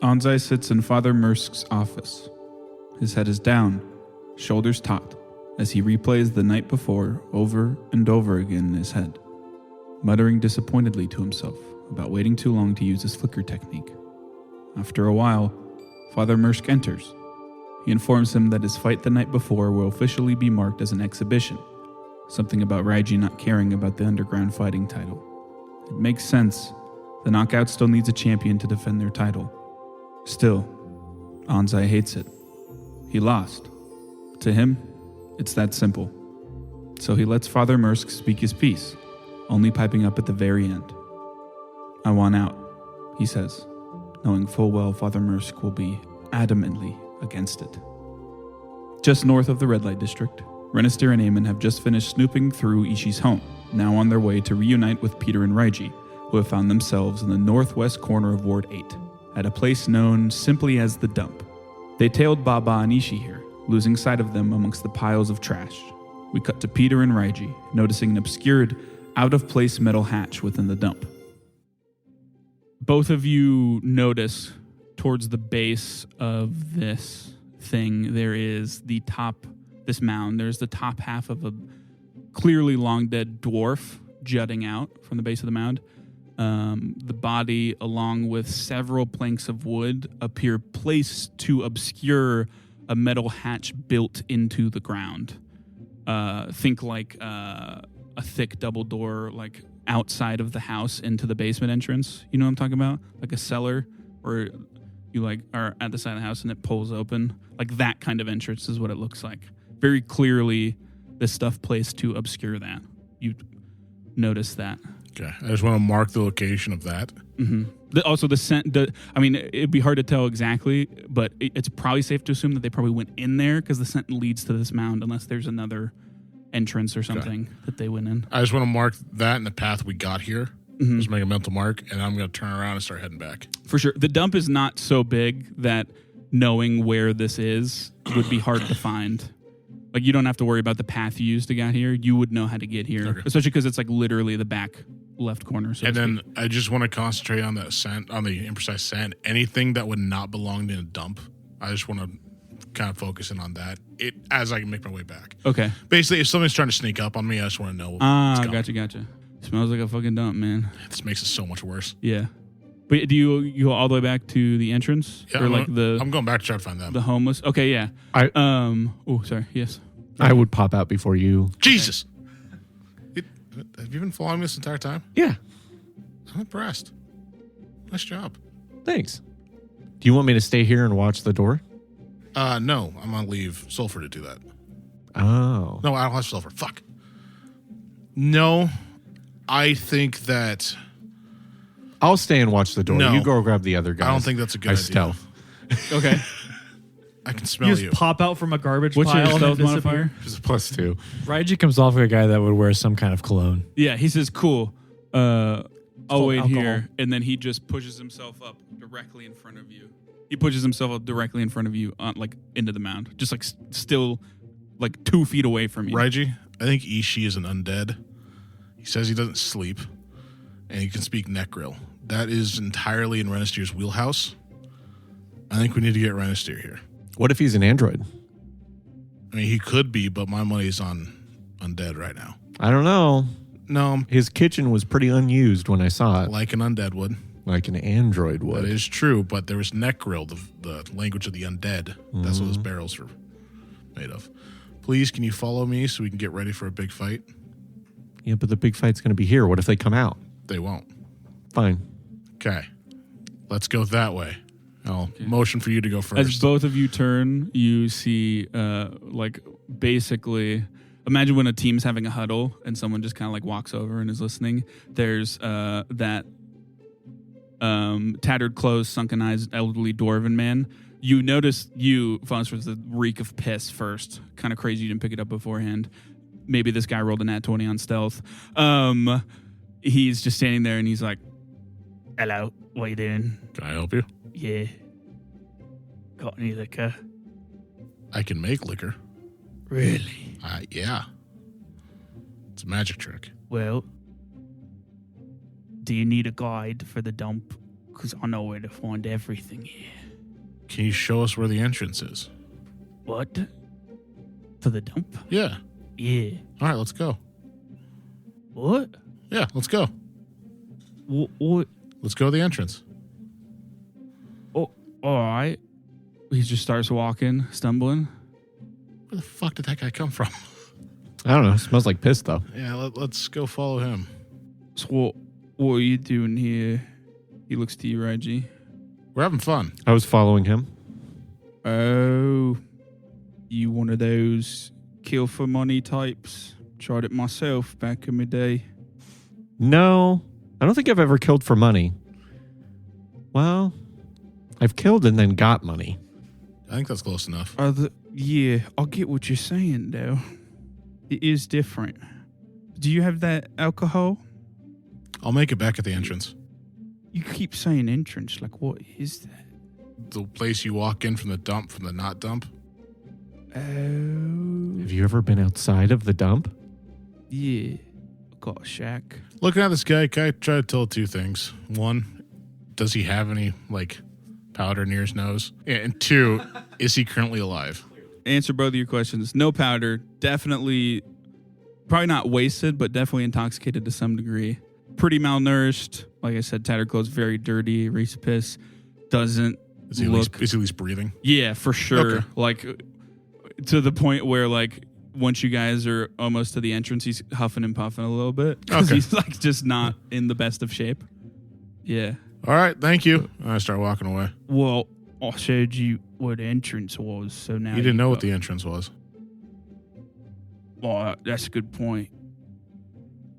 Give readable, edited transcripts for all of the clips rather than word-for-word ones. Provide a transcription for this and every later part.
Anzai sits in Father Mursk's office. His head is down, shoulders taut, as he replays the night before over and over again in his head, muttering disappointedly to himself about waiting too long to use his flicker technique. After a while, Father Mursk enters. He informs him that his fight the night before will officially be marked as an exhibition, something about Raiji not caring about the underground fighting title. It makes sense. The Knockout still needs a champion to defend their title. Still, Anzai hates it. He lost. To him, it's that simple. So he lets Father Mursk speak his piece, only piping up at the very end. "I want out," he says, knowing full well Father Mursk will be adamantly against it. Just north of the red light district, Renastir and Eamon have just finished snooping through Ishi's home, now on their way to reunite with Peter and Raiji, who have found themselves in the northwest corner of Ward 8, at a place known simply as the Dump. They tailed Baba and Ishi here, losing sight of them amongst the piles of trash. We cut to Peter and Raiji, noticing an obscured, out-of-place metal hatch within the dump. Both of you notice towards the base of this thing, there is the top, this mound, there's the top half of a clearly long dead dwarf jutting out from the base of the mound. The body, along with several planks of wood, appear placed to obscure a metal hatch built into the ground. Think like a thick double door, like outside of the house into the basement entrance. You know what I'm talking about? Like a cellar where you like are at the side of the house and it pulls open. Like that kind of entrance is what it looks like. Very clearly, this stuff placed to obscure that. You notice that. Okay, I just want to mark the location of that. Mm-hmm. Also, the scent. I mean, it'd be hard to tell exactly, but it's probably safe to assume that they probably went in there because the scent leads to this mound, unless there's another entrance or something that they went in. I just want to mark that in the path we got here. Mm-hmm. Just make a mental mark, and I'm going to turn around and start heading back. For sure. The dump is not so big that knowing where this is would be hard to find. Like, you don't have to worry about the path you used to get here. You would know how to get here, especially because it's like literally the back left corner. So and then I just want to concentrate on the scent, on the imprecise scent. Anything that would not belong in a dump, I just want to kind of focus in on that as I make my way back. Okay. Basically, if somebody's trying to sneak up on me, I just want to know. Gotcha. Smells like a fucking dump, man. This makes it so much worse. Yeah. But do you go all the way back to the entrance? Yeah, I'm going back to try to find them. The homeless. Okay, yeah. Sorry. Yes. I would pop out before you. Jesus. Have you been following me this entire time? Yeah. I'm impressed. Nice job. Thanks. Do you want me to stay here and watch the door? No. I'm going to leave Sulfur to do that. Oh. No, I don't have Sulfur. Fuck. No. I think that... I'll stay and watch the door. No. You go grab the other guys. I don't think that's a good idea. Stealth. Okay. I can smell You you. just pop out from a garbage What's pile your stealth and modifier? disappear. Just +2. Raiji comes off like a guy that would wear some kind of cologne. Yeah, he says, cool. I'll wait alcohol. here. And then he just pushes himself up directly in front of you. He pushes himself up directly in front of you, like into the mound. Just like still like 2 feet away from you. Raiji, I think Ishi is an undead. He says he doesn't sleep, and he can speak Neckril. That is entirely in Renastir's wheelhouse. I think we need to get Renastir here. What if he's an android? I mean, he could be, but my money's on undead right now. I don't know. No. His kitchen was pretty unused when I saw it. Like an undead would. Like an android would. That is true, but there was Neckril, the language of the undead. Mm-hmm. That's what those barrels are made of. Please, can you follow me so we can get ready for a big fight? Yeah, but the big fight's going to be here. What if they come out? They won't. Fine. Okay. Let's go that way. I'll motion for you to go first. As both of you turn, you see, basically, imagine when a team's having a huddle and someone just kind of like walks over and is listening. There's that tattered clothes, sunken eyes, elderly dwarven man. You notice Faunus, was the reek of piss first. Kind of crazy you didn't pick it up beforehand. Maybe this guy rolled a nat 20 on stealth. He's just standing there and he's like, "Hello, what you doing? Can I help you? Yeah. Got any liquor?" I can make liquor. Really? Yeah. It's a magic trick. Well, do you need a guide for the dump? because I know where to find everything here. Can you show us where the entrance is? What? For the dump? Yeah. Yeah. All right, let's go. What? Yeah, let's go. What? Let's go to the entrance. Oh, all right. He just starts walking, stumbling. Where the fuck did that guy come from? I don't know. It smells like piss, though. Yeah, let's go follow him. So what are you doing here? He looks to you, Reggie. We're having fun. I was following him. Oh, you one of those kill for money types? Tried it myself back in my day. No, I don't think I've ever killed for money. Well, I've killed and then got money. I think that's close enough. Yeah, I get what you're saying, though. It is different. Do you have that alcohol? I'll make it back at the entrance. You keep saying entrance. Like, what is that? The place you walk in from the not dump. Oh, Have you ever been outside of the dump? yeah. I got a shack. Looking at this guy, can I try to tell two things? One, does he have any, powder near his nose? Yeah, and two, is he currently alive? Answer both of your questions. No powder. Definitely, probably not wasted, but definitely intoxicated to some degree. Pretty malnourished. Like I said, tattered clothes, very dirty. Reese piss. Doesn't Is he look. at least breathing? Yeah, for sure. Okay. Like, to the point where, once you guys are almost to the entrance, he's huffing and puffing a little bit. Because Okay. he's, just not in the best of shape. Yeah. All right, thank you. I start walking away. Well, I showed you where the entrance was, so now You didn't know got- what the entrance was. Well, that's a good point.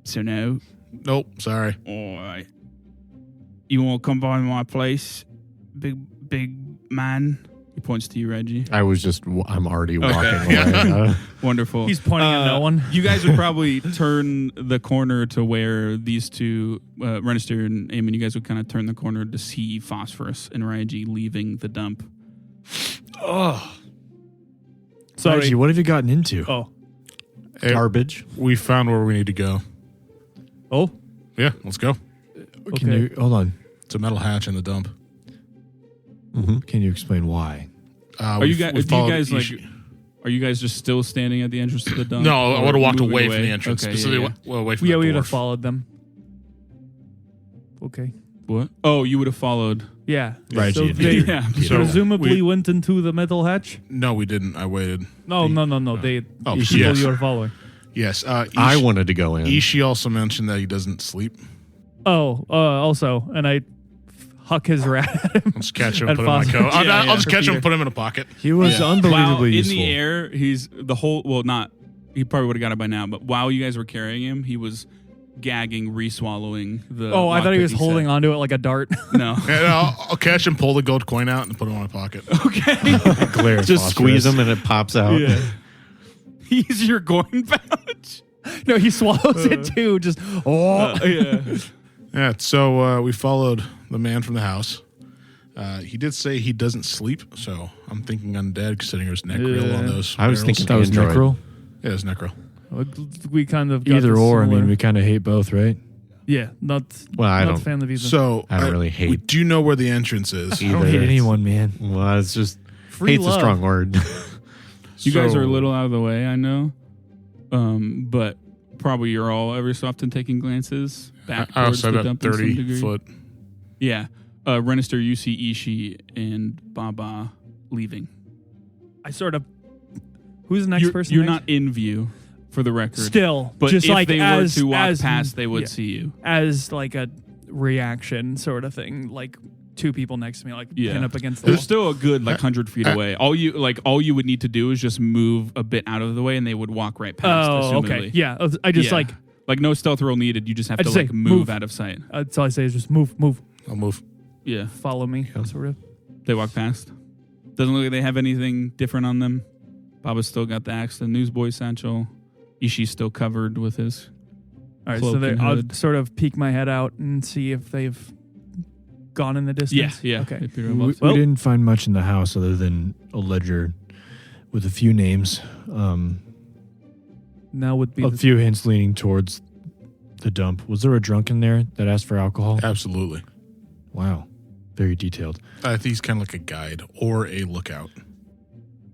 So now, Nope, sorry. all right. You want to come by my place, big man? He points to you, Reggie. I'm already walking Yeah. away. Wonderful. He's pointing at no one. You guys would probably turn the corner to where these two, Renister and Eamon, you guys would kind of turn the corner to see Phosphorus and Reggie leaving the dump. Sorry. Reggie, what have you gotten into? Oh. Hey, Garbage. we found where we need to go. Oh. Yeah, let's go. Can Okay. you hold on? It's a metal hatch in the dump. Can you explain why? Are you guys? Do you followed guys Ishi. Are you guys just still standing at the entrance to the dump? No, I or would have walked moving away from the entrance. Okay, Specifically, yeah. away from Yeah, the we would dwarf. have followed them. Okay. What? Oh, you would have followed. Yeah. Right, So you they did. Yeah. So presumably we- went into the metal hatch? No, we didn't. I waited. No. They Oh, people yes. you were following. Yes. I wanted to go in. Ishi also mentioned that he doesn't sleep. Oh, also, and I huck his rat at him. I'll just catch him And and put him in my Phosphorus. coat. Yeah, I'll just catch him Peter. and put him in a pocket. He was While unbelievably in useful. the air, he's the whole. Well, not. He probably would have got it by now. But while you guys were carrying him, he was gagging, re-swallowing the. Oh, I thought he was lockpick holding set. onto it like a dart. No. And I'll catch him, pull the gold coin out, and put it in my pocket. Okay. Glare Just squeeze phosphorus. them and it pops out. Yeah. He's your coin pouch. No, he swallows it too. Just Yeah. Yeah. So we followed the man from the house. He did say he doesn't sleep, so I'm thinking undead, considering there's necro on those. I was barrels. thinking That was Android. Necro? Yeah, it's necro. we kind of got Either this or. I mean, similar- we kind of hate both, right? yeah, not. Well, I not don't. a fan of either. So I don't really We hate do know where the entrance is. I don't hate either. anyone, man. Well, it's just Free hate's love. a strong word. You guys So- are a little out of the way, I know. But probably you're all every so often taking glances back I towards also the have dump a in some 30 degree. foot. Yeah. Renister, you see Ishi and Baba leaving. I sort of. Who's the next You're, person? you're next? not in view for the record. Still, But just if like they as, were to walk as, past, they would yeah, see you. as like a reaction sort of thing. Like two people next to me, like Yeah. pin up against the They're wall. still a good 100 feet away. All you would need to do is just move a bit out of the way, and they would walk right past. Oh, okay. assumedly. Yeah, I just Yeah. like no stealth roll needed. You just have I to just say, move move. out of sight. that's all I say is just move, I'll move. Yeah, follow me, sort of. they walk past. Doesn't look like they have anything different on them. Baba's still got the axe, the newsboy satchel. Ishi's still covered with his. All right, Cloak so and I'll hood. sort of peek my head out and see if they've gone in the distance. Yeah. Okay. They appear We, above. we didn't find much in the house other than a ledger with a few names, Now would be a the, few hints leaning towards the dump. Was there a drunk in there that asked for alcohol? Absolutely. Wow. Very detailed. I think he's kind of like a guide or a lookout.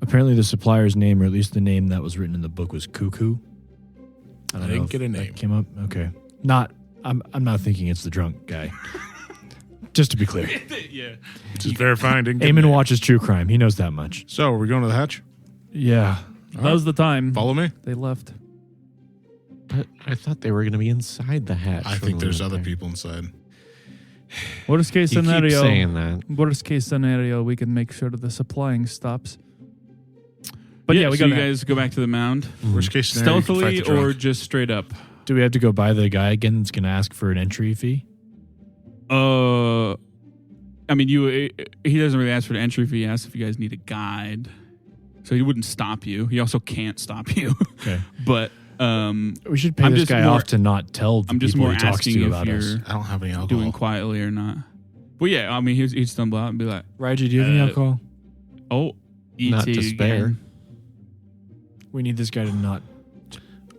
Apparently, the supplier's name, or at least the name that was written in the book, was Cuckoo. I don't didn't know get a if that name. Came up. Okay. Not. I'm not thinking it's the drunk guy. Just to be clear, Yeah. Just verifying. Didn't get a Eamon name. watches true crime. He knows that much. So, are we going to the hatch? Yeah. That was the time Follow me. they left. But I thought they were going to be inside the hatch. I when think we there's went other there. people inside. Worst case You keep scenario. saying that. Worst case scenario, we can make sure that the supplying stops. But yeah, we so got you guys go back to the mound Worst case scenario, you can fight stealthily the drunk. or just straight up. Do we have to go by the guy again that's going to ask for an entry fee? I mean, he doesn't really ask for the entry fee. He asks if you guys need a guide, so he wouldn't stop you. He also can't stop you. Okay. But We should pay I'm this just guy more- off to not tell the I'm just people more he talks asking to if about us. you're I don't have any alcohol. doing quietly or not. Well, yeah, I mean, he'd stumble out and be like, Raiji, do you have any alcohol? "Oh, ET Not to spare. again." We need this guy to not.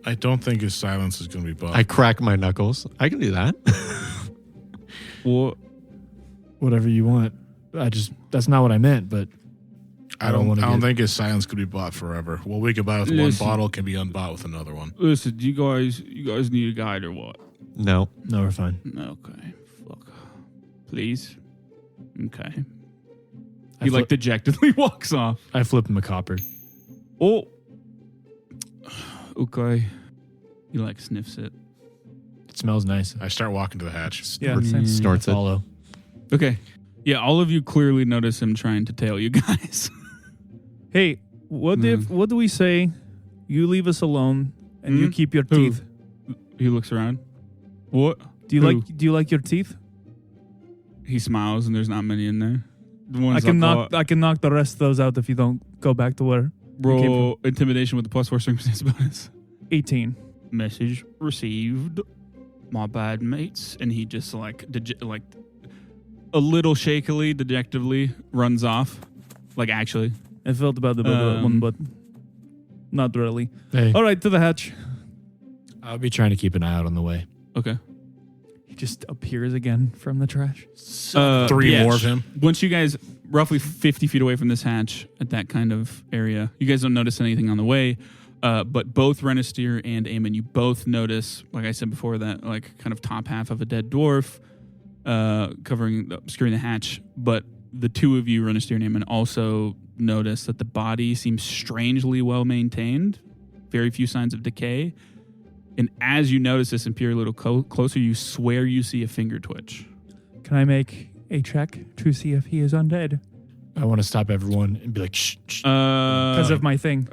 I don't think his silence is going to be buffed. I crack my knuckles. I can do that. Well, Whatever you want. That's not what I meant, but I don't wanna get- think his silence could be bought forever. What we can buy with Listen. one bottle can be unbought with another one. listen, you guys need a guide or what? No. no, we're fine. Okay, fuck, please. Okay. I He flip- dejectedly walks off. I flip him a copper. Oh, okay. He sniffs it. It smells nice. I start walking to the hatch. Yeah, same. Snorts it. Follow. Okay. Yeah, all of you clearly notice him trying to tail you guys. Hey, what do we say? You leave us alone and you Hmm? keep your Who? teeth. He looks around. What? Do you Who? do you like your teeth? He smiles, and there's not many in there. The ones I can knock the rest of those out if you don't go back to where roll intimidation with the +4 circumstance bonus. 18. Message received. My bad, mates. And he just a little shakily, dejectively runs off. Actually. I felt about the one, but not really. Hey, All right, to the hatch. I'll be trying to keep an eye out on the way. Okay. He just appears again from the trash. Three more of him. Once you guys roughly 50 feet away from this hatch at that kind of area, you guys don't notice anything on the way. But both Renisteer and Eamon, you both notice, like I said before, that kind of top half of a dead dwarf obscuring the hatch. But the two of you, Renisteer and Eamon, also notice that the body seems strangely well maintained. Very few signs of decay. And as you notice this and peer a little closer, you swear you see a finger twitch. Can I make a check to see if he is undead? I want to stop everyone and be like, shh, shh. Because of my thing.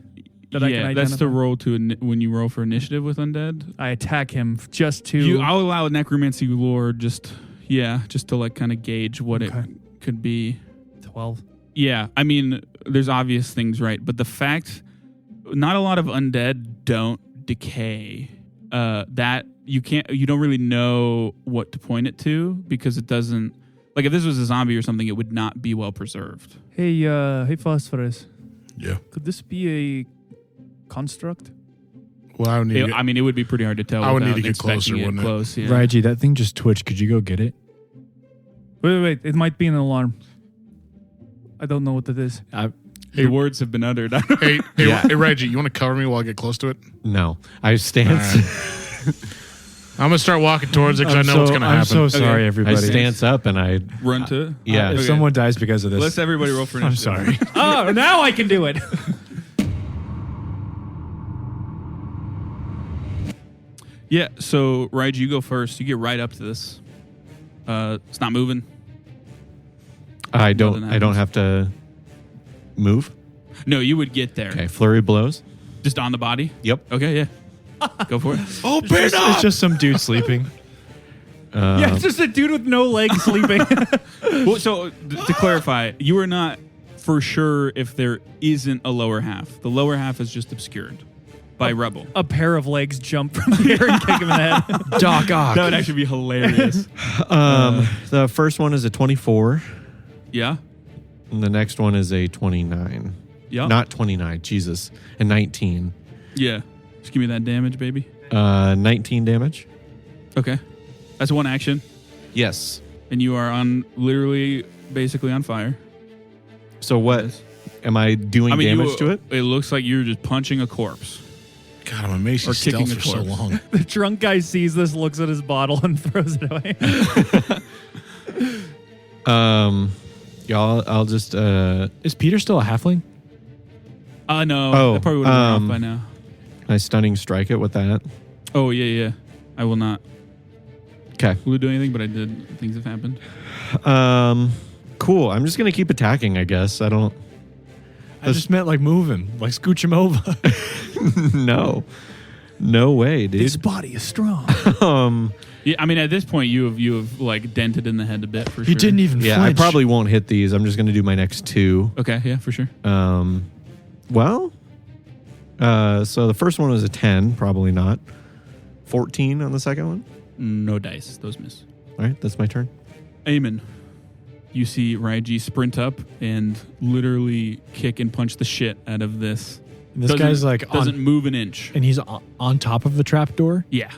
That I can yeah, that's the identify. roll when you roll for initiative with undead. I attack him just to... I'll allow necromancy lore just to kind of gauge what Okay. it could be. 12. Yeah, I mean, there's obvious things, right? But the fact, not a lot of undead don't decay. That you don't really know what to point it to because it doesn't. If this was a zombie or something, it would not be well preserved. Hey, Phosphorus. Yeah. Could this be a construct? Well, I would need. It would be pretty hard to tell. I would need without to get closer, inspecting wouldn't it? Close, yeah. Raiji, that thing just twitched. Could you go get it? Wait. It might be an alarm. I don't know what it is. The words have been uttered. hey, Yeah. Reggie, you want to cover me while I get close to it? No. I stance. I'm gonna start walking towards it because I know what's gonna happen. I'm so sorry, Okay. everybody. I stance up and I. Run to it. Yeah. If Okay. someone dies because of this, Let's everybody roll for I'm initiative. sorry. Oh, now I can do it. Yeah, so Raij, you go first. You get right up to this. It's not moving. I Nothing don't have to move. No, you would get there. Okay. Flurry blows. Just on the body? Yep. Okay, yeah. Go for it. It's just some dude sleeping. Yeah, it's just a dude with no legs sleeping. Well, so to clarify, you are not for sure if there isn't a lower half. The lower half is just obscured by rubble. A pair of legs jump from the air and kick him in the head. Doc Ock. That would actually be hilarious. The first one is a 24, Yeah? and the next one is a 29. Yeah? Not 29. Jesus, a 19. Yeah. Just give me that damage, baby. 19 damage. Okay. That's one action. Yes. And you are literally basically on fire. So what? Am I doing damage to it? It looks like you're just punching a corpse. God, I'm amazed he's kicking stealth a for so corpse. long. The drunk guy sees this, looks at his bottle, and throws it away. Y'all, I'll just Is Peter still a halfling? No. Oh, That probably would have been off by now. I stunning strike it with that. Oh, yeah. I will not. Okay. Will do anything, but I did. Things have happened. Cool. I'm just gonna keep attacking, I guess. I don't. I just meant like move him, like scooch him over. No way, dude. His body is strong. Yeah, I mean, at this point, you have like dented in the head a bit for sure. He didn't even Yeah, flinch. I probably won't hit these. I'm just gonna do my next two. Okay, yeah, for sure. Well, so the first one was a 10, probably not. 14 on the second one. No dice. Those miss. All right, that's my turn. Eamon, you see Raiji sprint up and literally kick and punch the shit out of this. And this guy's like doesn't on, move an inch. and he's on top of the trapdoor. Yeah.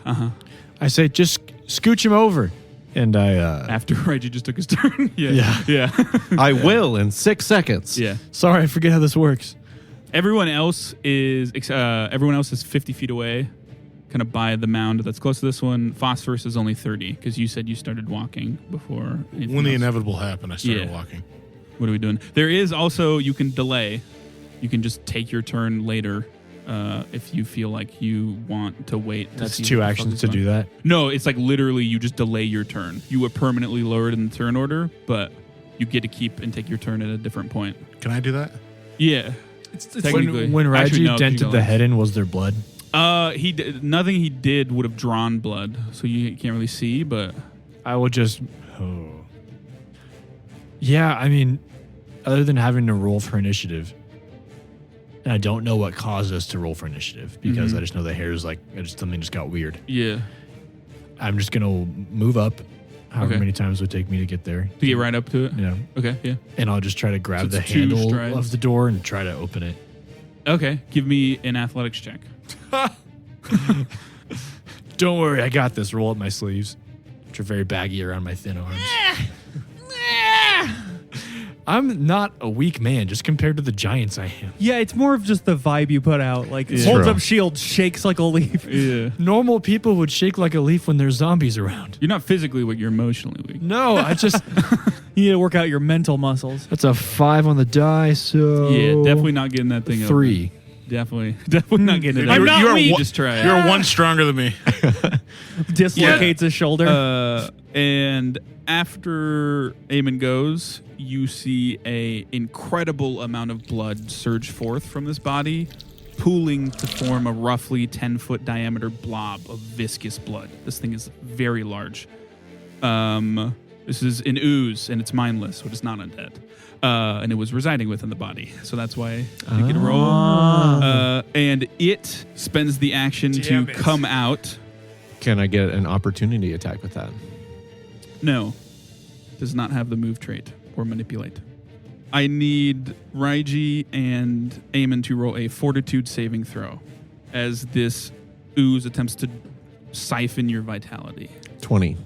I say, just scooch him over. And I, After Raiji just took his turn. Yeah. Yeah. I will in 6 seconds. Yeah. sorry, I forget how this works. Everyone else is 50 feet away, kind of by the mound that's close to this one. Phosphorus is only 30 because you said you started walking before. anything When the else. inevitable happened, I started Yeah. walking. What are we doing? There is also, you can delay. You can just take your turn later if you feel like you want to wait. To That's see 2 what the fuck actions is to going do on. that. No, it's like literally you just delay your turn. You were permanently lowered in the turn order, but you get to keep and take your turn at a different point. Can I do that? Yeah. Technically. When Raiji Actually, no, 'cause you dented don't the like- head in, was there blood? Nothing he did would have drawn blood, so you can't really see, but I will just. Oh. Yeah, I mean, other than having to roll for initiative, and I don't know what caused us to roll for initiative because I just know the hair's like something just got weird. yeah. I'm just gonna move up, however Okay. many times it would take me to get there. To get right up to it? Yeah, Okay, yeah. and I'll just try to grab So the it's 2 handle strides. of the door and try to open it. Okay, give me an athletics check. Don't worry, I got this. Roll up my sleeves, which are very baggy around my thin arms. I'm not a weak man, just compared to the giants I am. Yeah, it's more of just the vibe you put out. Like, Yeah. holds True. up shield, shakes like a leaf. Yeah. Normal people would shake like a leaf when there's zombies around. You're not physically weak, you're emotionally weak. No, I just. You need to work out your mental muscles. That's a 5 on the die, so. Yeah, definitely not getting that thing 3. open. Definitely not getting it I'm open. not you're weak. Just try it. You're one stronger than me. Dislocates his shoulder. And after Eamon goes, you see a incredible amount of blood surge forth from this body, pooling to form a roughly 10-foot diameter blob of viscous blood. This thing is very large. This is an ooze, and it's mindless, which is not undead. And it was residing within the body. So that's why you get a roll. And it spends the action Damn to it. come out. Can I get an opportunity attack with that? No. Does not have the move trait or manipulate. I need Raiji and Eamon to roll a fortitude saving throw as this ooze attempts to siphon your vitality. 20.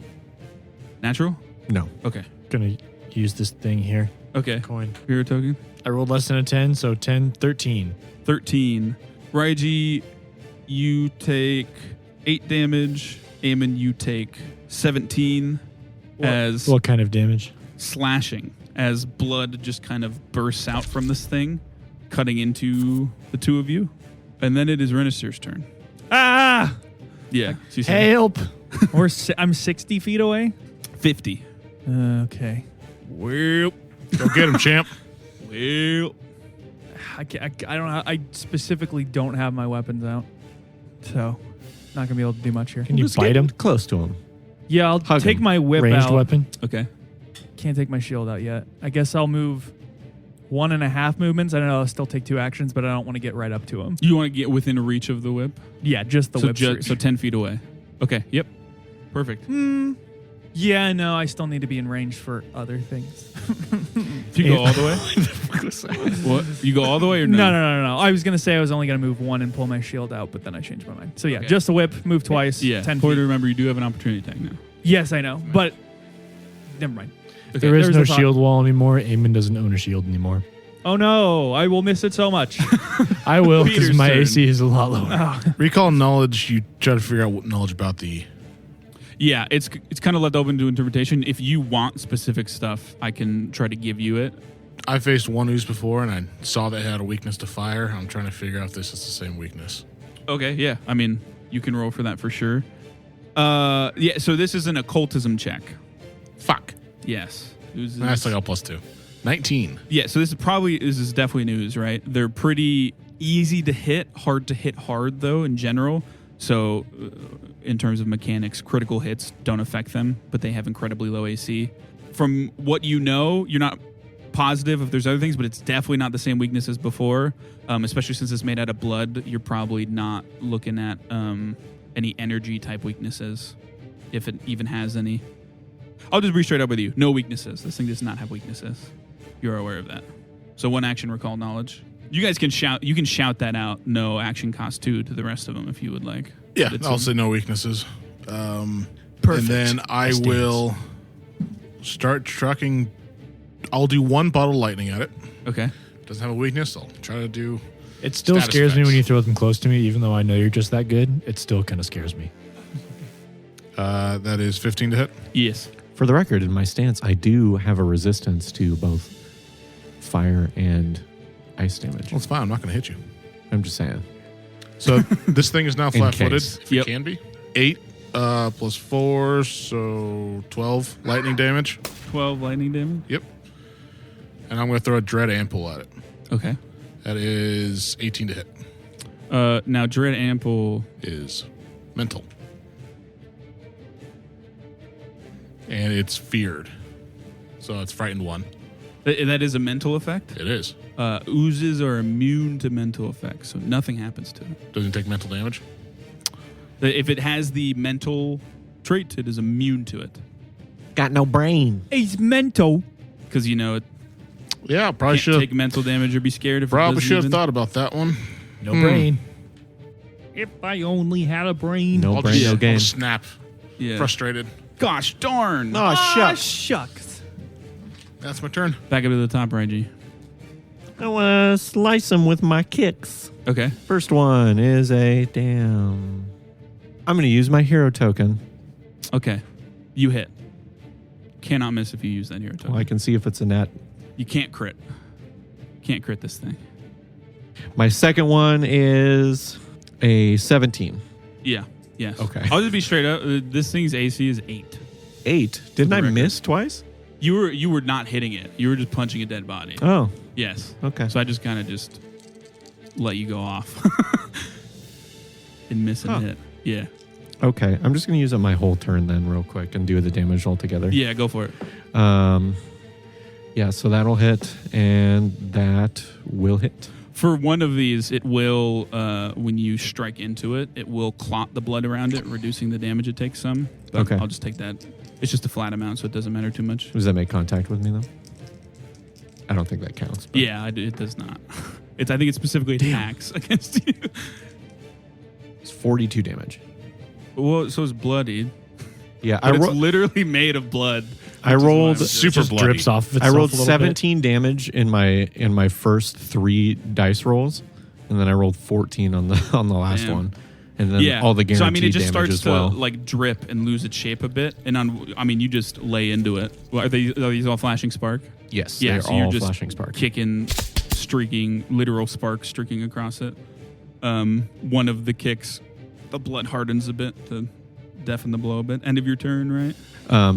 Natural? No. Okay. Gonna use this thing here. Okay. Coin. Hero token. I rolled less than a 10, so 10, 13. 13. Raiji, you take 8 damage. Eamon, you take 17 as What kind of damage? slashing as blood just kind of bursts out from this thing, cutting into the two of you. And then it is Renisir's turn. Ah! Yeah. She said Help! I'm 60 feet away. 50. Okay. Well, Go get him, champ. well. I don't. I specifically don't have my weapons out, so not gonna be able to do much here. Can you Just bite get him? Close to him. Yeah, I'll Hug take him. my whip Ranged out. weapon? Okay. Can't take my shield out yet. I guess I'll move 1.5 movements. I don't know. I'll still take 2 actions, but I don't want to get right up to him. You want to get within reach of the whip? Yeah, just the so, whip. so 10 feet away. Okay. Yep. Perfect. Yeah, no, I still need to be in range for other things. If you go all the way? What? You go all the way or no? No. I was gonna say I was only gonna move 1 and pull my shield out, but then I changed my mind. So yeah, Okay. just a whip, move twice. Yeah. 10 Important to feet. remember, you do have an opportunity attack now. Yes, I know, but never mind. Okay, There is there's no a thought. shield wall anymore. Eamon doesn't own a shield anymore. Oh no, I will miss it so much. I will because Peter's my turn. AC is a lot lower. Recall knowledge. You try to figure out what knowledge about the. Yeah, it's kind of left open to interpretation. If you want specific stuff, I can try to give you it. I faced one ooze before, and I saw that it had a weakness to fire. I'm trying to figure out if this is the same weakness. Okay, yeah. I mean, you can roll for that for sure. Yeah, so this is an occultism check. Fuck. Yes. Oozes. That's like a +2. 19. Yeah, so this is definitely news, right? They're pretty easy to hit, hard to hit hard though in general. So in terms of mechanics, critical hits don't affect them, but they have incredibly low AC. From what you know, you're not positive if there's other things, but it's definitely not the same weakness as before. Especially since it's made out of blood, you're probably not looking at any energy type weaknesses, if it even has any. I'll just be straight up with you. No weaknesses. This thing does not have weaknesses. You're aware of that. So one action, recall knowledge. You guys can shout. You can shout that out. No action cost 2 to the rest of them if you would like. Yeah, But it's I'll a- say no weaknesses. Perfect. And then I will start trucking. I'll do one bottle of lightning at it. Okay. Doesn't have a weakness. I'll try to do. It still Status scares me effects. when you throw them close to me, even though I know you're just that good. It still kind of scares me. That is 15 to hit. Yes. For the record, in my stance, I do have a resistance to both fire and ice damage. Well, it's fine. I'm not going to hit you. I'm just saying. So this thing is now In flat-footed. case. If Yep. it can be. 8 plus 4, so 12 lightning damage. 12 lightning damage. Yep. And I'm going to throw a dread ample at it. Okay. That is 18 to hit. Now Dread Ample. Is mental. And it's feared. So it's frightened 1. That is a mental effect. It is. Oozes are immune to mental effects, so nothing happens to it. Doesn't take mental damage. If it has the mental trait, it is immune to it. Got no brain. He's mental. Because, you know, it Yeah, probably can't should take mental damage or be scared if it probably doesn't should have even. thought about that one. No brain. If I only had a brain. No I'll brain, just, no I'll game. just snap. Yeah. Frustrated. Gosh darn. Oh, shucks. Shucks. That's my turn. Back up to the top, Reggie. I want to slice them with my kicks. Okay. First one is a damn. I'm going to use my hero token. Okay. You hit. Cannot miss if you use that hero token. Well, I can see if it's a net. You can't crit. Can't crit this thing. My second one is a 17. Yeah. Yes. Okay. I'll just be straight up. This thing's AC is 8. 8. Didn't the I record. miss twice? You were not hitting it. You were just punching a dead body. Oh, Yes. okay. So I just kind of just let you go off and miss and Huh. hit. Yeah. Okay. I'm just going to use up my whole turn then real quick and do the damage altogether. Yeah. Go for it. Yeah, so that'll hit and that will hit. For one of these, it will, when you strike into it, it will clot the blood around it, reducing the damage it takes some. But Okay. I'll just take that. It's just a flat amount, so it doesn't matter too much. Does that make contact with me though? I don't think that counts. but- Yeah, it does not. I think it specifically attacks against you. It's 42 damage. Well, so it's bloodied. Yeah, But it's I literally made of blood. I which is why rolled I'm just- super Just bloody. drips off of I itself rolled a little 17 damage in my first 3 dice rolls, and then I rolled 14 on the last Damn. one, and then Yeah. all the guaranteed So I mean, it just damage starts as to well. like drip and lose its shape a bit. And you just lay into it. Well, are these all flashing spark? Yes, Yeah. they're So you're all just flashing spark. kicking, streaking, literal sparks streaking across it. One of the kicks, the blood hardens a bit to deafen the blow a bit. End of your turn, right?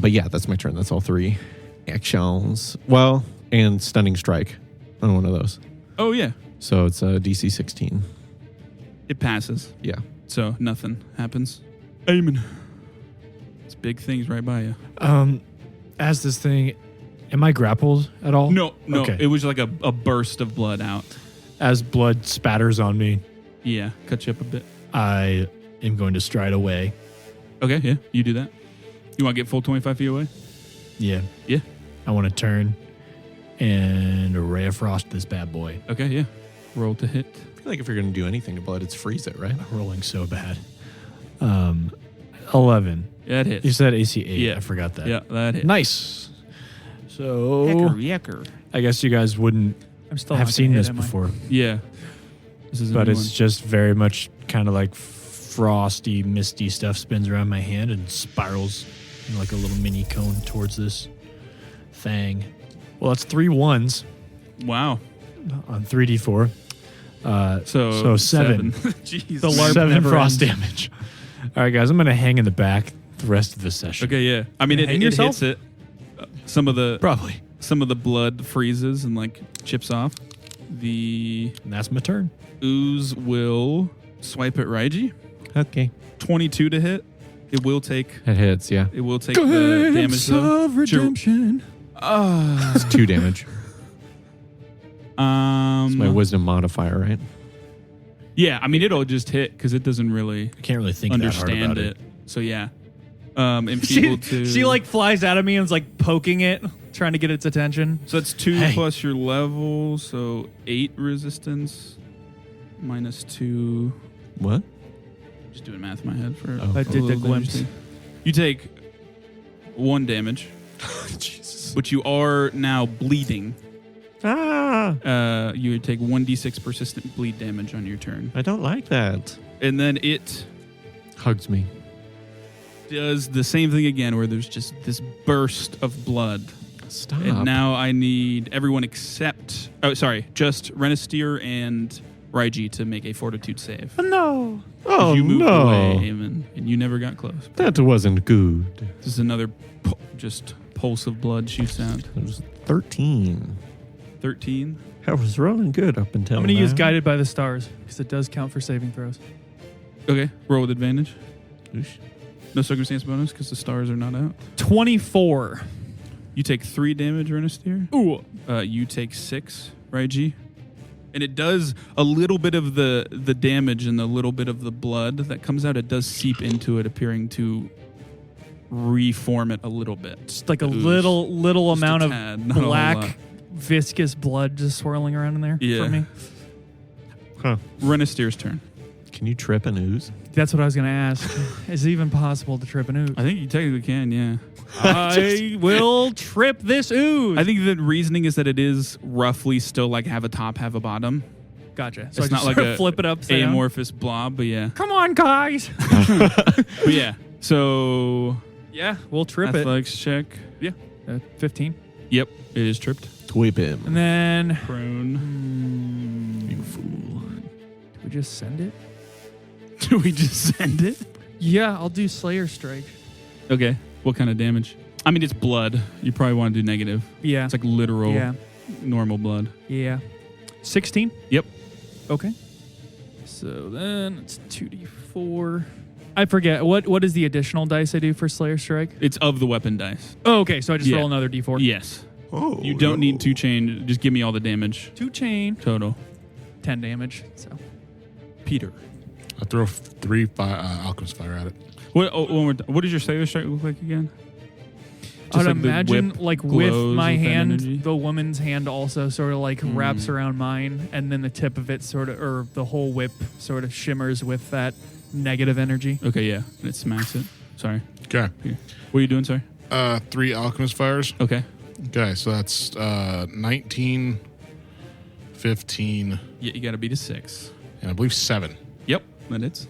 But yeah, that's my turn. That's all 3 actions. Well, and stunning strike on one of those. Oh yeah, So it's a DC 16. it passes. Yeah. So nothing happens. Amen. It's big things right by you. bit. As this thing, am I grappled at all? No. Okay. It was like a burst of blood out. As blood spatters on me, Yeah, cut you up a bit. I am going to stride away. Okay, yeah, you do that. You want to get full 25 feet away? Yeah. Yeah. I want to turn and Ray of Frost this bad boy. Okay, yeah. Roll to hit. I feel like if you're going to do anything to blood, it's freeze it, right? I'm rolling so bad. 11. Yeah, that hits. You said AC 8. Yeah. I forgot that. Yeah, that hits. Nice. So Yecker. I guess you guys wouldn't I'm still have not seen gonna this hit, am I? before, Yeah. This is a but new it's just very much kind of like frosty, misty stuff spins around my hand and spirals in like a little mini cone towards this thing. Well, that's 3 1s one. Wow. on 3d4. So 7. Jeez. The LARP 7 never frost ends. damage. All right, guys, I'm going to hang in the back the rest of the session. Okay, yeah. I mean, it Hang hits yourself? it. Some of the Probably. blood freezes and like chips off. The And that's my turn. ooze will swipe at Raiji. Okay. 22 to hit. It will take. It hits, yeah. It will take the damage though. of redemption. It's 2 damage. It's my wisdom modifier, right? Yeah, I mean it'll just hit because it doesn't really I can't really think that hard understand about it. So yeah, enfeebled to. She like flies out of me and is like poking it, trying to get its attention. So that's 2 Hey. plus your level, so 8 resistance minus 2. What? Just doing math in my head for. Oh. I a did the little damage glimpse. thing. You take 1 damage, but you are now bleeding. Ah! You would take 1d6 persistent bleed damage on your turn, I don't like that. and then it Hugs me. does the same thing again, where there's just this burst of blood. Stop. And now I need everyone except, just Renisteer and Raiji to make a fortitude save. No. Oh, You moved no. away, and you never got close. That wasn't good. This is another just pulse of blood shoots out. It was 13. 13. I was rolling good up until I'm going to use now. Guided by the Stars because it does count for saving throws. Okay, roll with advantage. Oosh. No circumstance bonus because the stars are not out. 24. You take 3 damage, Renisteer. Ooh. You take 6, Raiji. And it does a little bit of the damage and a little bit of the blood that comes out. It does seep into it, appearing to reform it a little bit. Just like a Ooze. little Just a amount of tad, not a whole lot. black, viscous blood just swirling around in there Yeah. for me. Huh. Renisteer's turn. Can you trip an ooze? That's what I was going to ask. Is it even possible to trip an ooze? I think you technically can, yeah. I will trip this ooze. I think the reasoning is that it is roughly still like have a top, have a bottom. Gotcha. It's So I not just like sort of a flip it up. Down. Amorphous blob, but yeah. Come on, guys. But yeah. So Yeah, we'll trip it. athletics check. 15. Yep, it is tripped. Twip him. And then Prone. You fool. do we just send it? Do we just send it? Yeah, I'll do Slayer Strike. Okay. What kind of damage? I mean, it's blood. You probably want to do negative. Yeah. It's like literal, Yeah. normal blood. Yeah. 16? Yep. Okay. So then it's 2d4. I forget. What is the additional dice I do for Slayer Strike? It's of the weapon dice. Oh, okay. So I just Yeah. roll another d4. Yes. Oh, You don't need 2 chain. Just give me all the damage 2 chain. total. 10 damage. So Peter. I throw 3 alchemist fire at it. One more what does your Sailor Strike look like again? I'd Just like the imagine whip like with glows my with that hand, energy? the woman's hand also sort of like wraps around mine, and then the tip of it sort of, or the whole whip sort of shimmers with that negative energy. Okay, yeah. And it smacks it. Sorry. Okay. What are you doing, sorry? 3 alchemist fires. Okay. Okay, so that's 19, 15, Yeah, you got to beat a 6. and I believe 7. Yep, that hits.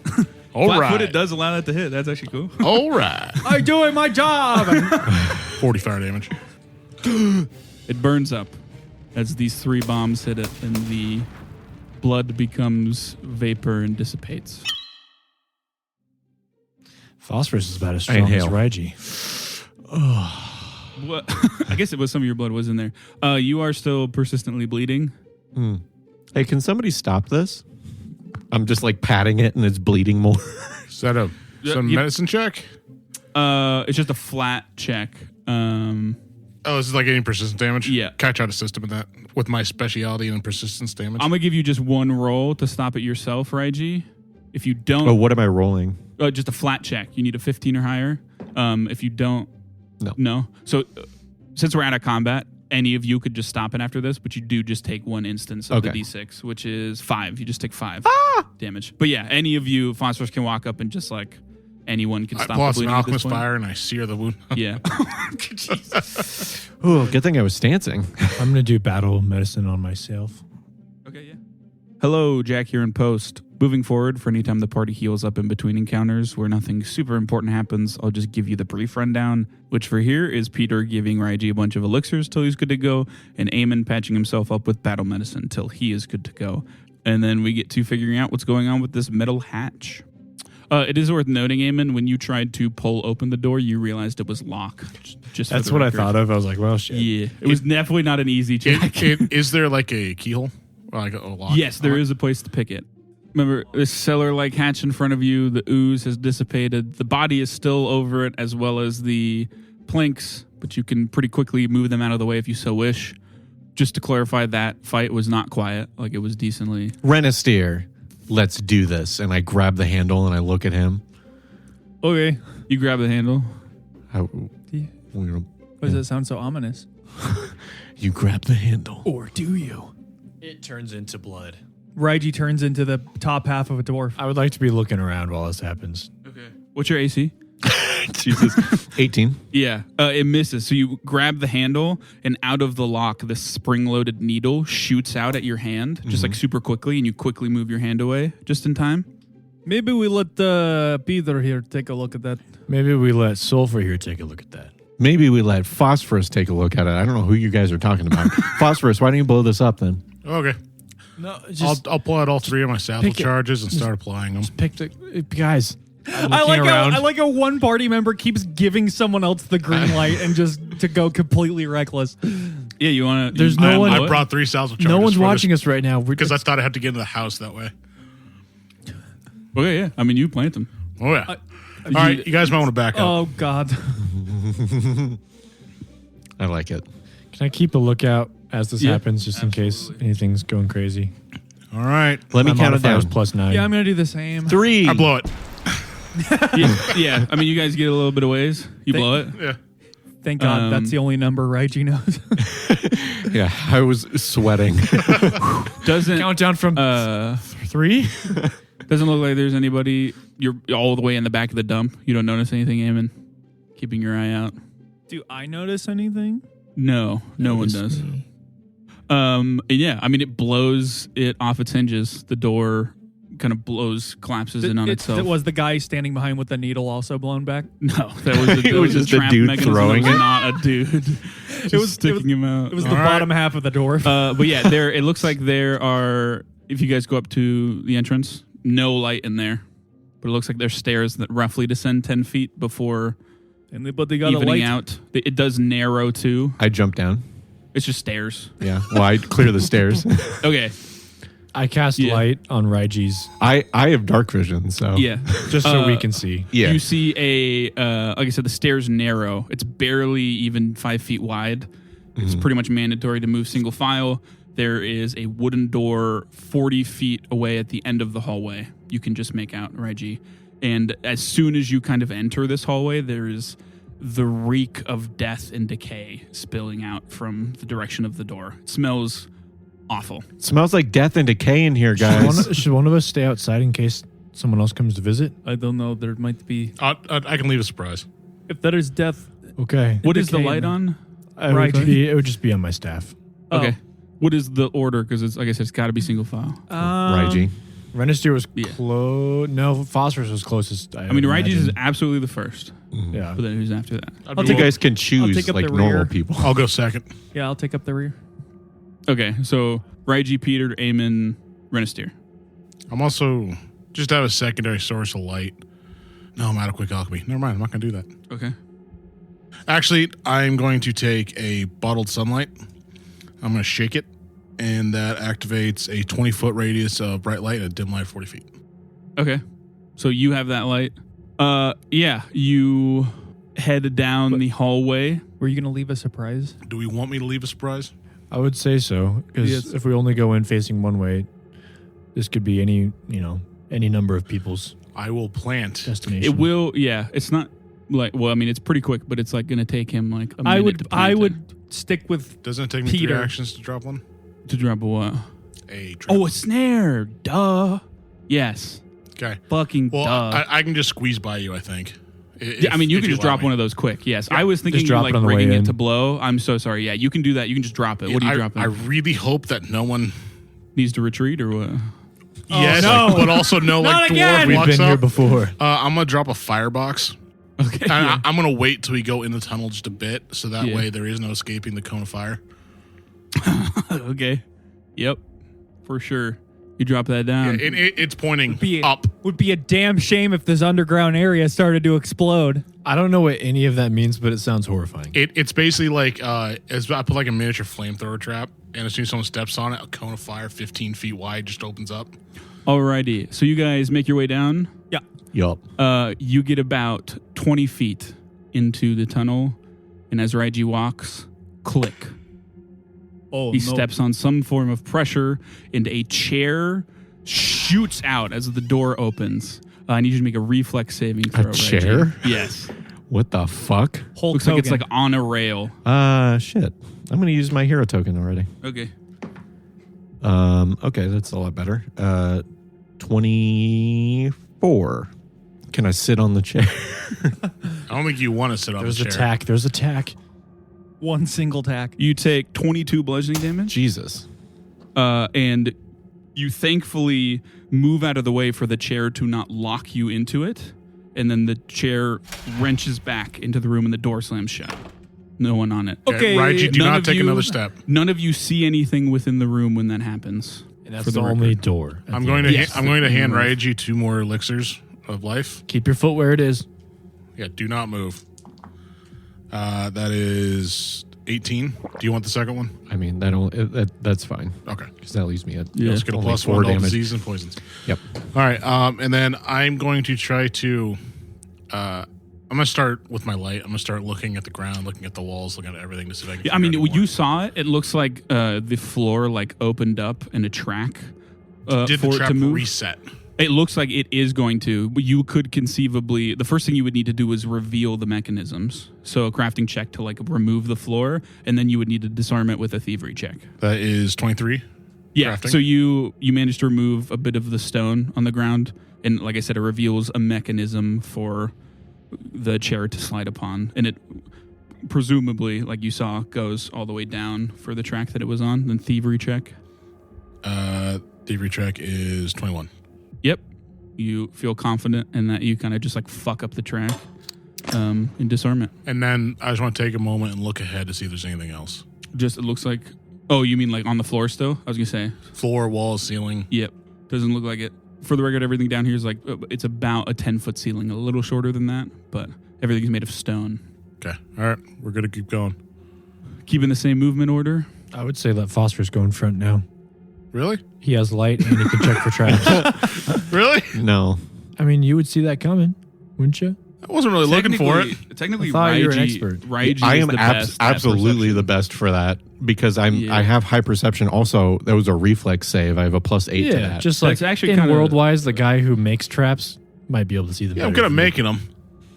All Flat right. footed does allow that to hit. That's actually cool. All right. I'm doing my job. 40 fire damage. It burns up as these 3 bombs hit it, and the blood becomes vapor and dissipates. Phosphorus is about as strong as inhale. Raiji. What? I guess it was some of your blood was in there. You are still persistently bleeding. Hey, can somebody stop this? I'm just like patting it and it's bleeding more. Is that a some you- medicine check? It's just a flat check. Oh, this is like any persistent damage? Yeah. Can I try to assist him with that? With my speciality and persistence damage? I'm gonna give you just 1 roll to stop it yourself, Raiji. If you don't, Oh, what am I rolling? just a flat check. You need a 15 or higher. If you don't, No. So since we're out of combat, any of you could just stop it after this, but you do just take 1 instance of Okay. the D6, which is 5. You just take 5 damage. But yeah, any of you, Phosphorus can walk up and just like anyone can I stop pull the out some bleeding at this alchemist point. fire and I sear the wound. Yeah. Oh, good thing I was dancing. I'm gonna do battle medicine on myself. Okay, yeah. Hello, Jack here in post. Moving forward, for any time the party heals up in between encounters where nothing super important happens, I'll just give you the brief rundown, which for here is Peter giving Raiji a bunch of elixirs till he's good to go, and Eamon patching himself up with battle medicine till he is good to go. And then we get to figuring out what's going on with this metal hatch. It is worth noting, Eamon, when you tried to pull open the door, you realized it was locked. Just That's what I thought of. I was like, well, shit. Yeah, it was definitely not an easy check. Is there like a keyhole? Or like a lock? Yes, there is a place to pick it. Remember, this cellar-like hatch in front of you, the ooze has dissipated. The body is still over it, as well as the planks, but you can pretty quickly move them out of the way if you so wish. Just to clarify, that fight was not quiet. Like, it was decently... Renisteer, let's do this. And I grab the handle and I look at him. Okay. You grab the handle. Why does it sound so ominous? You grab the handle. Or do you? It turns into blood. Raiji turns into the top half of a dwarf. I would like to be looking around while this happens. Okay. What's your AC? Jesus. 18. Yeah, it misses. So you grab the handle, and out of the lock, the spring-loaded needle shoots out at your hand, just like super quickly, and you quickly move your hand away just in time. Maybe we let Peter here take a look at that. Maybe we let Sulfur here take a look at that. Maybe we let Phosphorus take a look at it. I don't know who you guys are talking about. Phosphorus, why don't you blow this up then? Okay. No, I'll pull out all three of my sapphire pick it. charges and start applying them. pick the guys. I like how one party member keeps giving someone else the green light and just to go completely reckless. Yeah, you want to... There's no one- I brought 3 salvo charges. No one's watching us right now. Because I thought I had to get into the house that way. Okay, yeah. I mean, you plant them. Oh, yeah. All right, you guys might want to back up. Oh, God. I like it. Can I keep a lookout as this Yeah, happens, just in case anything's going crazy? All right. Let me My count it modifier is down. +9. Yeah, I'm going to do the same. 3. I blow it. Yeah. I mean, you guys get a little bit of ways. You blow it. Yeah. Thank God that's the only number Raiji knows. Yeah, I was sweating. Doesn't... Count down from 3. Doesn't look like there's anybody. You're all the way in the back of the dump. You don't notice anything, Eamon? Keeping your eye out. Do I notice anything? No one does. And yeah, I mean, it blows it off its hinges. The door kind of collapses in on itself. Was the guy standing behind with the needle also blown back? No, that was It was just a trap dude mechanism. throwing That was it? not a dude. It was sticking him out. It was the All right. bottom half of the dwarf. But yeah, it looks like there are, if you guys go up to the entrance, no light in there. But it looks like there's stairs that roughly descend 10 feet before Anybody got a evening light? out. It does narrow too. I jump down. It's just stairs. Yeah. Well, I clear the stairs. Okay. I cast Yeah. light on Raiji's I have dark vision, so Yeah. just so we can see. yeah. You see like I said, the stairs narrow. It's barely even 5 feet wide. It's pretty much mandatory to move single file. There is a wooden door 40 feet away at the end of the hallway. You can just make out, Raiji. And as soon as you kind of enter this hallway, there is the reek of death and decay spilling out from the direction of the door. It smells awful. It smells like death and decay in here, guys. Should one of us stay outside in case someone else comes to visit? I don't know. There might be. I can leave a surprise. If there is death. Okay. What is the decay light in on? It would just be on my staff. Okay. What is the order? Because it's like I said, it's got to be single file. Raiji. Renisteer was Yeah. close. No, Phosphorus was closest. I mean, Raiji's is absolutely the first. Yeah. But then who's after that? You guys can choose take up like the normal rear. people. I'll go second. Yeah, I'll take up the rear. Okay, so Raiji, Peter, Eamon, Renisteer. I'm also just have a secondary source of light. No, I'm out of quick alchemy. Never mind. I'm not going to do that. Okay. Actually, I'm going to take a bottled sunlight. I'm going to shake it, and that activates a 20-foot radius of bright light and a dim light of 40 feet. Okay. So you have that light. Yeah, you head down the hallway. Were you going to leave a surprise? Do we want me to leave a surprise? I would say so, because Yes. if we only go in facing one way, this could be any number of people's I will plant. destination. It will, yeah. It's not like, well, I mean, it's pretty quick, but it's like going to take him like a minute to plant I it. would stick with. Doesn't it take me Peter. 3 actions to drop one? To drop a what? A trap. Oh, a snare. Duh. Yes. Okay. Fucking Well, duh. I can just squeeze by you, I think. Yeah, I mean, you can just drop one of those quick. Yes. I was thinking Just drop like it on the way rigging it in. to blow. I'm so sorry. Yeah, you can do that. You can just drop it. What are you dropping? I really hope that no one. Needs to retreat or what? Yes, no. but also no like dwarf We've walks been here up. before. I'm gonna drop a firebox. Okay. And I'm gonna wait till we go in the tunnel just a bit, so that Yeah. way there is no escaping the cone of fire. Okay. Yep. For sure. You drop that down. It's pointing Be- up. Would be a damn shame if this underground area started to explode. I don't know what any of that means, but it sounds horrifying. It's basically like as I put like a miniature flamethrower trap, and as soon as someone steps on it, a cone of fire 15 feet wide just opens up. Alrighty. So you guys make your way down. Yeah. Yup. You get about 20 feet into the tunnel, and as Raiji walks, click. Oh, He steps on some form of pressure, and a chair shoots out as the door opens. I need you to make a reflex saving throw. Raiji. chair? Yes. What the fuck? Hulk Looks like it's Hogan. like on a rail. Shit. I'm going to use my hero token already. Okay. Okay, that's a lot better. 24. Can I sit on the chair? I don't think you want to sit on There's the chair. attack. There's attack. one single tack. You take 22 bludgeoning damage. Jesus. And you thankfully move out of the way for the chair to not lock you into it. And then the chair wrenches back into the room and the door slams shut. No one on it. Okay, Raiji, do none not of take you- another step. None of you see anything within the room when that happens. And that's For the the only record. door. I'm going to Yes. I'm going to hand Raiji 2 more elixirs of life. Keep your foot where it is. Yeah, do not move. That is 18. Do you want the second one? I mean, that's fine. Okay. Because that leaves me at Yeah. Let's get a only plus 4 1 to all damage. disease and poisons. Yep. All right, and then I'm going to try to. I'm going to start with my light. I'm going to start looking at the ground, looking at the walls, looking at everything to see if I can. Yeah, I mean, figure out when any you more. saw it, it looks like the floor like opened up in a track Did for the it trap to move. reset? It looks like it is going to, but you could conceivably, the first thing you would need to do is reveal the mechanisms. So a crafting check to like remove the floor, and then you would need to disarm it with a thievery check. That is 23. Yeah. Crafting. So you managed to remove a bit of the stone on the ground, and like I said, it reveals a mechanism for the chair to slide upon, and it presumably, like you saw, goes all the way down for the track that it was on. Then thievery check. Thievery check is 21. Yep. You feel confident in that you kind of just like fuck up the track and disarm it. And then I just want to take a moment and look ahead to see if there's anything else. Just, it looks like, oh, you mean like on the floor still? I was going to say. Floor, walls, ceiling. Yep. Doesn't look like it. For the record, everything down here is like, it's about a 10-foot ceiling, a little shorter than that, but everything's made of stone. Okay. All right. We're going to keep going. Keeping the same movement order. I would say let Phosphorus go in front now. Really? He has light and he can check for traps. Really? No. I mean, you would see that coming, wouldn't you? I wasn't really looking for it. Technically, I thought you were an Raiji, expert. Raiji I is am the best at absolutely perception. the best for that because I Yeah. have high perception. Also, that was a reflex save. I have a +8 to Yeah, that. just like That's actually in kinda- Worldwise, the guy who makes traps might be able to see them. Yeah, I'm better good at than you. making them.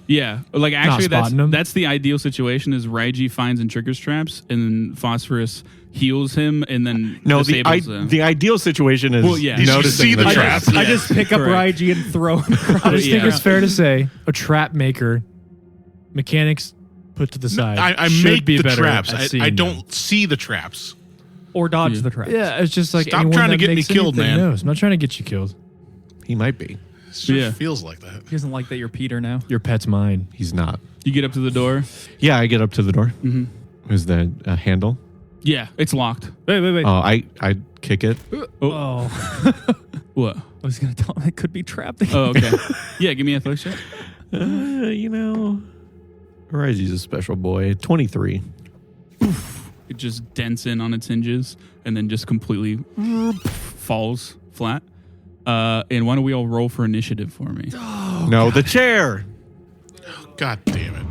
Yeah, like actually, spotting them. that's the ideal situation. Is Raiji finds and triggers traps, and then Phosphorus heals him, and then no, disables the ideal situation is Well, yeah. You noticing see the the trap. traps. I just pick up Correct. Raiji and throw him across. I just think Yeah. it's fair to say a trap maker, mechanics put to the side. I should make be the better traps. at I seeing don't see the traps. or dodge Yeah. the trap. them. Yeah, it's just like Stop anyone trying to that get me makes killed, anything man. knows. I'm not trying to get you killed. He might be. It just Yeah. feels like that. He doesn't like that you're Peter now. Your pet's mine. He's not. You get up to the door. Yeah, I get up to the door. Mm-hmm. Is the handle? Yeah, it's locked. Wait. Oh, I kick it. Oh. What? I was going to tell him it could be trapped. Oh, okay. Yeah, give me an athletics check. You know, Raiji's a special boy. 23. It just dents in on its hinges and then just completely falls flat. And why don't we all roll for initiative for me? No, the chair. God damn it.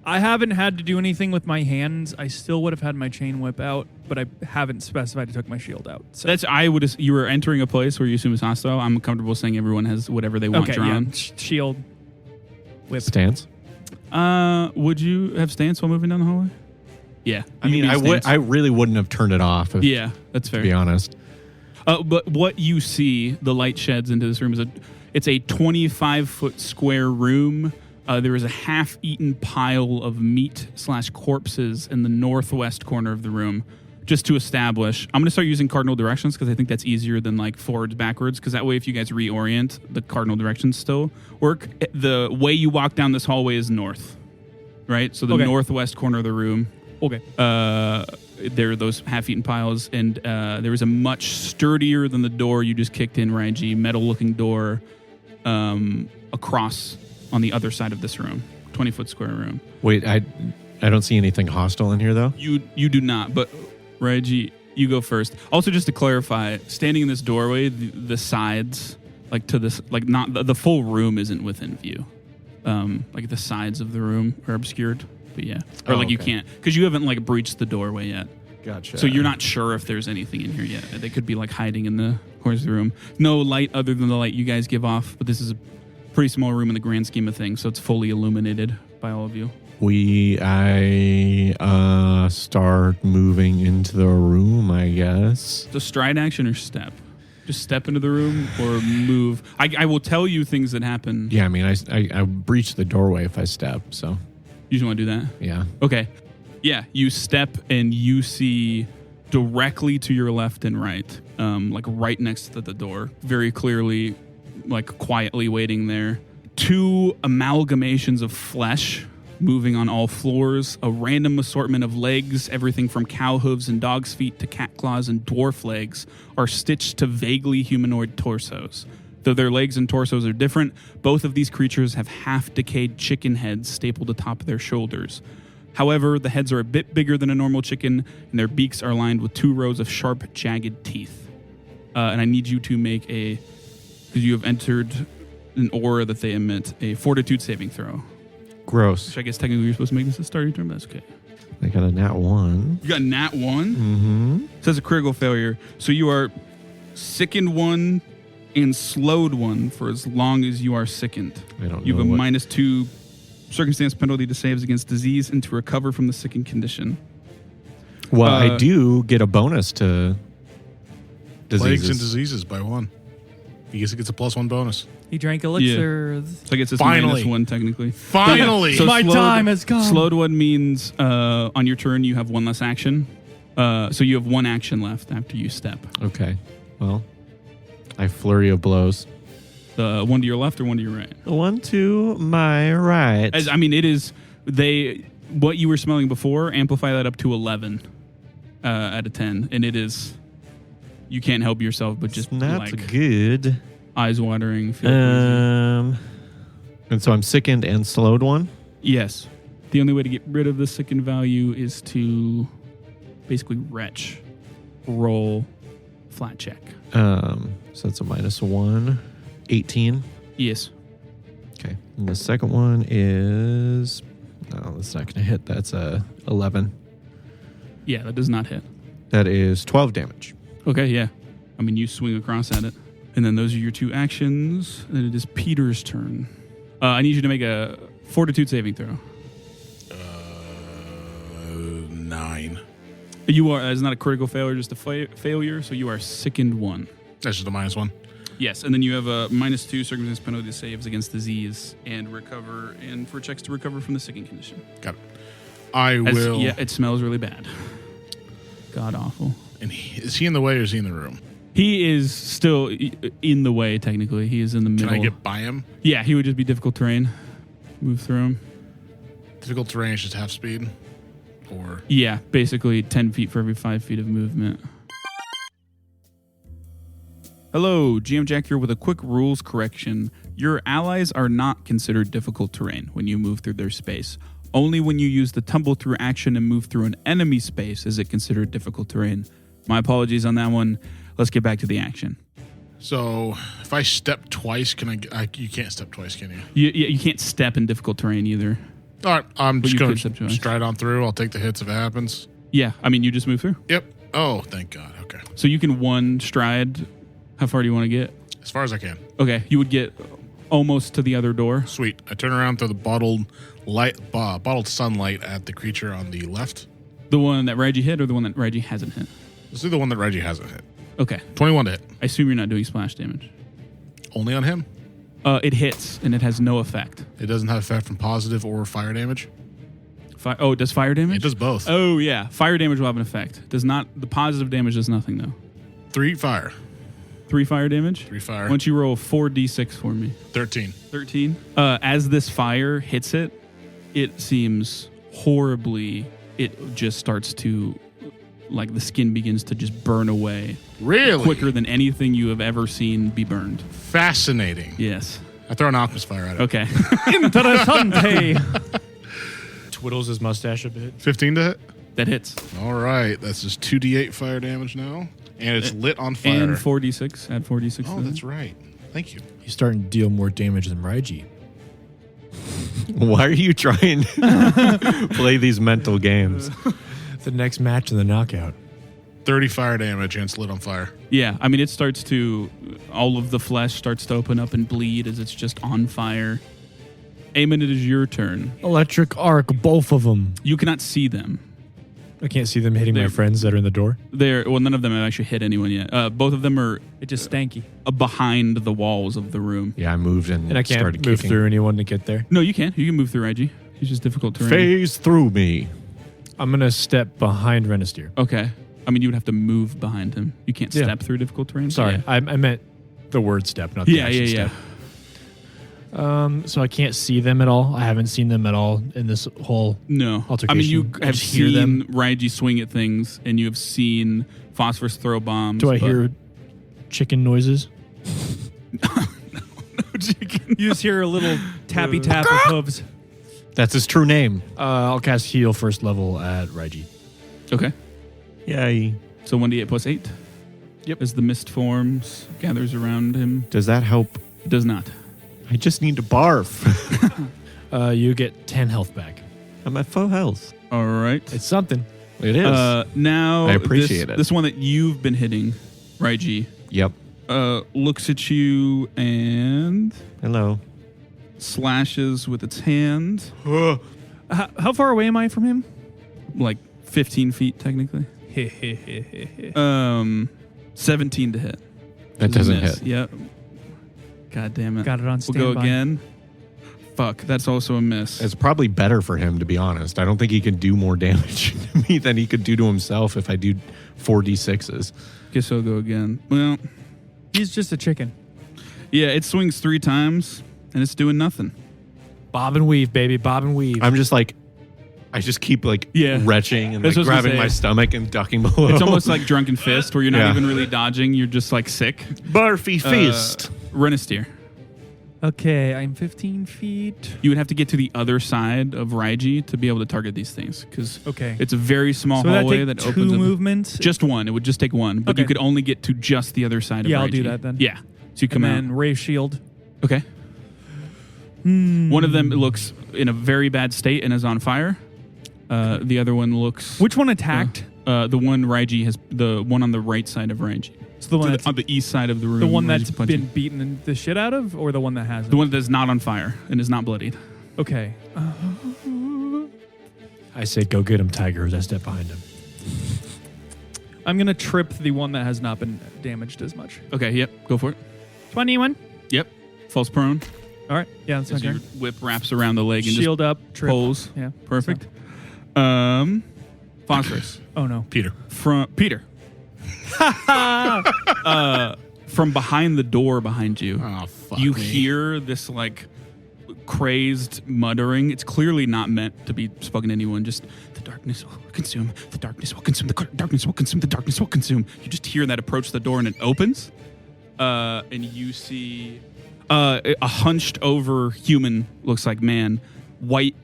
I haven't had to do anything with my hands. I still would have had my chain whip out, but I haven't specified I took my shield out. So. That's you were entering a place where you assume it's hostile. I'm comfortable saying everyone has whatever they want okay, drawn. yeah. Shield, whip. Stance. Would you have stance while moving down the hallway? Yeah. I mean, I really wouldn't have turned it off. If, Yeah, that's fair. To be honest. But what you see, the light sheds into this room it's a 25-foot square room. There is a half-eaten pile of meat/corpses in the northwest corner of the room. Just to establish, I'm going to start using cardinal directions because I think that's easier than like forwards, backwards. Because that way, if you guys reorient, the cardinal directions still work. The way you walk down this hallway is north, right? So the northwest corner of the room. Okay. There are those half-eaten piles, and there is a much sturdier than the door you just kicked in, Raiji, metal-looking door across on the other side of this room, 20-foot square room. Wait, I don't see anything hostile in here, though. You do not, but Raiji, you go first. Also, just to clarify, standing in this doorway, the sides, like to this, like not the full room isn't within view. Like the sides of the room are obscured. But yeah, or like you can't because you haven't like breached the doorway yet. Gotcha. So you're not sure if there's anything in here yet. They could be like hiding in the corners of the room. No light other than the light you guys give off. But this is a pretty small room in the grand scheme of things, so it's fully illuminated by all of you. I start moving into the room, I guess. So stride action or step? Just step into the room or move. I will tell you things that happen. Yeah, I mean, I breach the doorway if I step, so. You just want to do that? Yeah. Okay. Yeah, you step and you see directly to your left and right, like right next to the door, very clearly, like quietly waiting there. 2 amalgamations of flesh moving on all floors, a random assortment of legs, everything from cow hooves and dog's feet to cat claws and dwarf legs, are stitched to vaguely humanoid torsos. Though their legs and torsos are different, both of these creatures have half-decayed chicken heads stapled atop their shoulders. However, the heads are a bit bigger than a normal chicken, and their beaks are lined with 2 rows of sharp, jagged teeth. And I need you to make because you have entered an aura that they emit, a fortitude saving throw. Gross. Which I guess technically you're supposed to make this a starting term, but that's okay. I got a nat 1. You got a nat 1? Mm-hmm. So that's a critical failure. So you are sickened 1 and slowed 1 for as long as you are sickened. I don't know. You have a -2 circumstance penalty to saves against disease and to recover from the sickened condition. Well, I do get a bonus to diseases. Plagues and diseases by 1. He gets a +1 bonus. He drank elixirs. So I guess it's Finally. -1 technically. Finally! So My slowed- time has come. Slowed 1 means on your turn you have 1 less action. So you have 1 action left after you step. Okay. Well, I flurry of blows. 1 to your left or 1 to your right? 1 to my right. I mean, it is what you were smelling before. Amplify that up to 11 out of 10, and it is. You can't help yourself, but just not like good. eyes watering. And so I'm sickened and slowed 1. Yes, the only way to get rid of the sickened value is to basically retch, roll, flat check. So that's a -1, 18. Yes. Okay. And the second one is no, that's not going to hit. That's a 11. Yeah, that does not hit. That is 12 damage. Okay, yeah. I mean, you swing across at it. And then those are your 2 actions. Then it is Peter's turn. I need you to make a fortitude saving throw. 9. It's not a critical failure, just a failure. So you are sickened 1. That's just a -1. Yes, and then you have a -2 circumstance penalty to saves against disease and for checks to recover from the sickened condition. Got it. I will. Yeah, it smells really bad. God awful. And is he in the way or is he in the room? He is still in the way, technically. He is in the middle. Can I get by him? Yeah, he would just be difficult terrain. Move through him. Difficult terrain is just half speed? Or Yeah, basically 10 feet for every 5 feet of movement. Hello, GM Jack here with a quick rules correction. Your allies are not considered difficult terrain when you move through their space. Only when you use the tumble through action and move through an enemy space is it considered difficult terrain. My apologies on that one. Let's get back to the action. so if I step twice, you can't step twice, can you? You can't step in difficult terrain either. All right, I'm But just you going could step to twice. stride on through. I'll take the hits if it happens. Yeah, I mean, you just move through. Yep. Oh, thank God. Okay. So you can 1 stride. How far do you want to get? As far as I can. Okay, you would get almost to the other door. Sweet. I turn around, throw the bottled sunlight at the creature on the left. The one that Reggie hit or the one that Reggie hasn't hit? Let's do the one that Reggie hasn't hit. Okay. 21 to hit. I assume you're not doing splash damage. Only on him. It hits, and it has no effect. It doesn't have effect from positive or fire damage. It does fire damage? It does both. Oh, yeah. Fire damage will have an effect. Does not. The positive damage does nothing, though. 3 fire. 3 fire damage? 3 fire. Why don't you roll 4d6 for me? 13. 13. As this fire hits it, it seems horribly. It just starts to, like, the skin begins to just burn away Really? quicker than anything you have ever seen be burned. Fascinating. Yes. I throw an alchemist fire at it. Okay. Interessante. Twiddles his mustache a bit. 15 to hit. That hits. All right. That's just 2d8 fire damage now. And it's lit on fire. And 4d6. Add 4d6. Oh, to that's that. right. Thank you. He's starting to deal more damage than Raiji. Why are you trying to play these mental games? The next match in the knockout. 30 fire damage and it's lit on fire. Yeah, I mean, it starts to, all of the flesh starts to open up and bleed as it's just on fire. Eamon, it is your turn. Electric arc, both of them. You cannot see them. I can't see them hitting my They're- friends that are in the door. Well, none of them have actually hit anyone yet. Both of them are It just stanky. behind the walls of the room. Yeah, I moved and And I can't started move kicking. through anyone to get there. No, you can. You can move through Reggie. He's just difficult terrain. Phase through me. I'm going to step behind Renisteer. Okay. I mean, you would have to move behind him. You can't Yeah. step through difficult terrain. Sorry, Yeah, I meant the word step, not the yeah, action yeah. step. So I can't see them at all. I haven't seen them at all in this whole. No. I Altercation. mean, you I have just hear seen them. Raiji swing at things, and you have seen Phosphorus throw bombs. Do I but- hear chicken noises? You just hear a little tappy tap of hooves. That's his true name. I'll cast heal first level at Raiji. Okay. Yay. So 1d8 plus 8. Yep. As the mist forms, gathers around him. Does that help? It does not. I just need to barf. You get 10 health back. I'm at full health. All right. It's something. It is. Now, I appreciate it. This one that you've been hitting, Raiji, Yep. looks at you and Hello. slashes with its hand, How far away am I from him? like 15 feet technically. 17 to hit. That Is a doesn't miss. hit. Yep. God damn it. Got it on We'll standby. go again. Fuck, that's also a miss. It's probably better for him, to be honest. I don't think he can do more damage to me than he could do to himself if I do 4d6s. Guess I'll go again. Well, He's just a chicken. yeah, it swings 3 times and it's doing nothing. Bob and weave, baby. Bob and weave. I'm just like, I just keep like Yeah. retching and That's like what I was gonna grabbing say. my stomach and ducking below. It's almost like Drunken Fist, where you're not Yeah. even really dodging. You're just like sick. Barfy Feast. Renisteer. Okay, I'm 15 feet. You would have to get to the other side of Raiji to be able to target these things because Okay. it's a very small So that hallway take that two opens up. movements. Just one. It would just take one, but Okay. you could only get to just the other side of Raiji. Yeah, I'll do that then. Yeah. So you come and out. then ray shield. Okay. One of them looks in a very bad state and is on fire. The other one looks. Which one attacked? The one Raiji has. The one on the right side of Raiji. So the one To that's on the east side of the room. the one Raiji's that's punching. been beaten the shit out of, or the one that hasn't? The one that's not on fire and is not bloodied. Okay. I say go get him, Tiger, as I step behind him. I'm gonna trip the one that has not been damaged as much. Okay. Yep. Go for it. 21. Yep. Falls prone. All right. Yeah, that's As okay. your whip wraps around the leg and Shield up. just Trip. pulls. Yeah. Perfect. Phosphorus. Oh no. Peter. From Peter. From behind the door behind you, Oh, fuck you me. hear this like crazed muttering. It's clearly not meant to be spoken to anyone. Just the darkness will consume. The darkness will consume. The darkness will consume. The darkness will consume. You just hear that approach the door and it opens, and you see a hunched over human, looks like man, white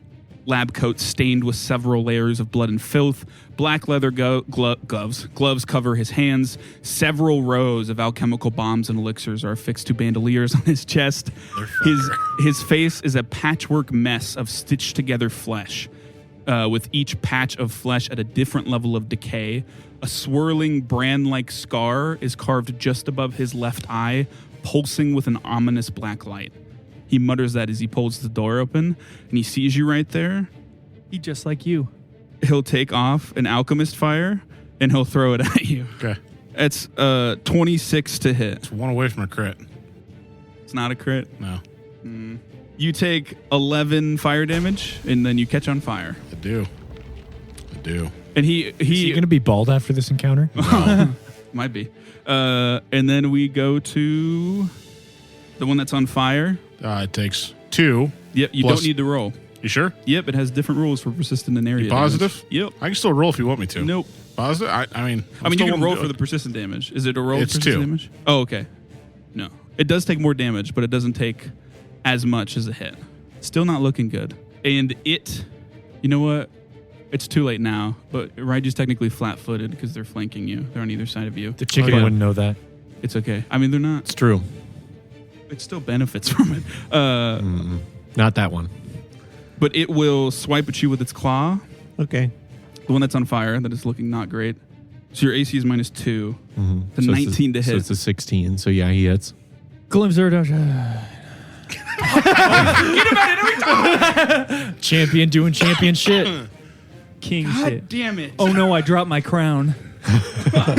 lab coat stained with several layers of blood and filth. Black leather gloves cover his hands. Several rows of alchemical bombs and elixirs are affixed to bandoliers on his chest. His face is a patchwork mess of stitched together flesh, with each patch of flesh at a different level of decay. A swirling brand-like scar is carved just above his left eye, pulsing with an ominous black light. He mutters that as he pulls the door open, and he sees you right there. He just like you. He'll take off an alchemist fire, and he'll throw it at you. Okay. It's 26 to hit. It's one away from a crit. It's not a crit. No, You take 11 fire damage, and then you catch on fire. I do. And Is he going to be bald after this encounter? might be. And then we go to the one that's on fire. It takes 2. Yep, you Plus- don't need to roll. You sure? Yep, it has different rules for persistent and area. You positive? damage. Yep. I can still roll if you want me to. Nope. Positive? I mean, You can roll for the persistent damage. Is it a roll? It's persistent 2. damage? Oh, okay. No, it does take more damage, but it doesn't take as much as a hit. Still not looking good. And you know what? It's too late now. But Raiju's technically flat-footed because they're flanking you. They're on either side of you. The chicken But wouldn't know that. It's okay. I mean, they're not. It's true. It still benefits from it. Not that one. But it will swipe at you with its claw. Okay. The one that's on fire that is looking not great. So your AC is -2. The So 19 to So hit. it's a 16. So yeah, he hits. Glimpse Champion doing champion shit. King God shit. damn it. Oh no, I dropped my crown. God.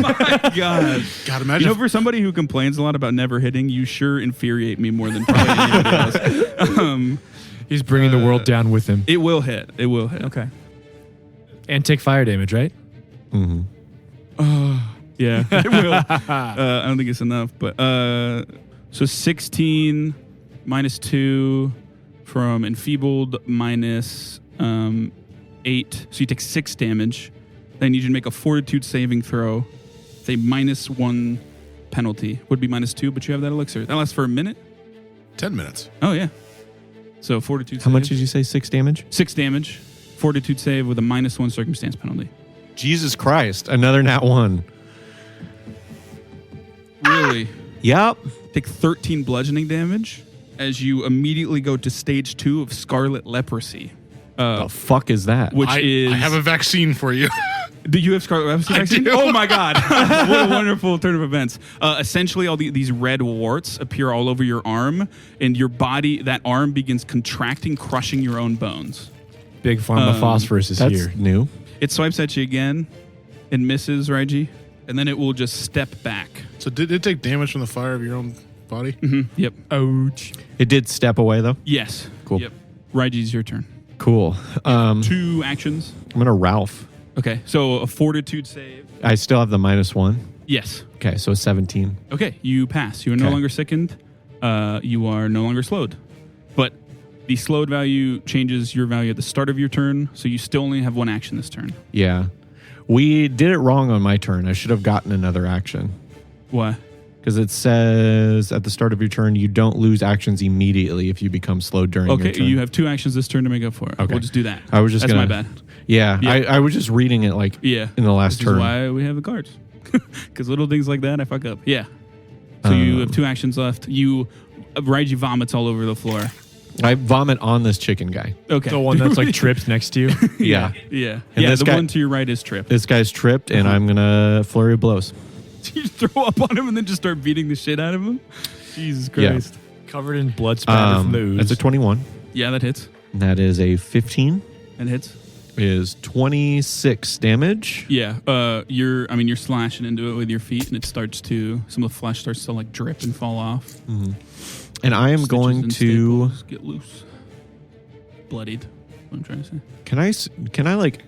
God, You imagine. know, for somebody who complains a lot about never hitting, you sure infuriate me more than probably anybody else. He's bringing the world down with him. It will hit. It will hit. Okay. And take fire damage, right? Mm-hmm. Yeah, it will. I don't think it's enough, but so 16 -2 from enfeebled minus 8, so you take 6 damage. Then you should make a fortitude saving throw. It's a -1 penalty. Would be -2, but you have that elixir. That lasts for a minute. 10 minutes. Oh yeah. So fortitude. How much save. did you say? 6 damage? 6 damage. Fortitude save with a -1 circumstance penalty. Jesus Christ. Another nat 1. Really? Yep. Take 13 bludgeoning damage as you immediately go to stage 2 of scarlet leprosy. The fuck is that? Which is... I have a vaccine for you. Do you have scarlet leprosy I vaccine? do. Oh my god. What a wonderful turn of events. Essentially, all these red warts appear all over your arm, and your body, that arm begins contracting, crushing your own bones. Big Pharma Phosphorus is That's here. new. It swipes at you again and misses, Raiji, and then it will just step back. So did it take damage from the fire of your own body? Yep. Ouch. It did step away, though. Yes. Cool. Yep. Raiji's your turn. Cool. I'm 2 actions. going to Ralph. Okay, so a fortitude save. I still have the -1. Yes. Okay, so 17. Okay, you pass. You are no Okay. longer sickened. You are no longer slowed. But the slowed value changes your value at the start of your turn, so you still only have 1 action this turn. Yeah. We did it wrong on my turn. I should have gotten another action. What? Because it says at the start of your turn, you don't lose actions immediately if you become slowed during your Okay, turn. you have 2 actions this turn to make up for it. Okay. We'll just do that. I was just That's gonna, my bad. Yeah, Yeah. I was just reading it like Yeah. in the last Which turn. is why we have the cards. Because little things like that, I fuck up. Yeah. So you have 2 actions left. Raiji vomits all over the floor. I vomit on this chicken guy. Okay. The one that's like tripped next to you. Yeah. Yeah. And Yeah, this the guy- one to your right is Trip. This guy's tripped, and I'm going to flurry of blows. You throw up on him and then just start beating the shit out of him? Jesus Christ. Covered in blood spatter from the ooze. That's a 21. Yeah, that hits. That is a 15. That hits. Is 26 damage. Yeah, you're slashing into it with your feet, and it starts to, some of the flesh starts to like drip and fall off. And I am Stitches going and to. staples get loose, bloodied. What I'm trying to say. Can I like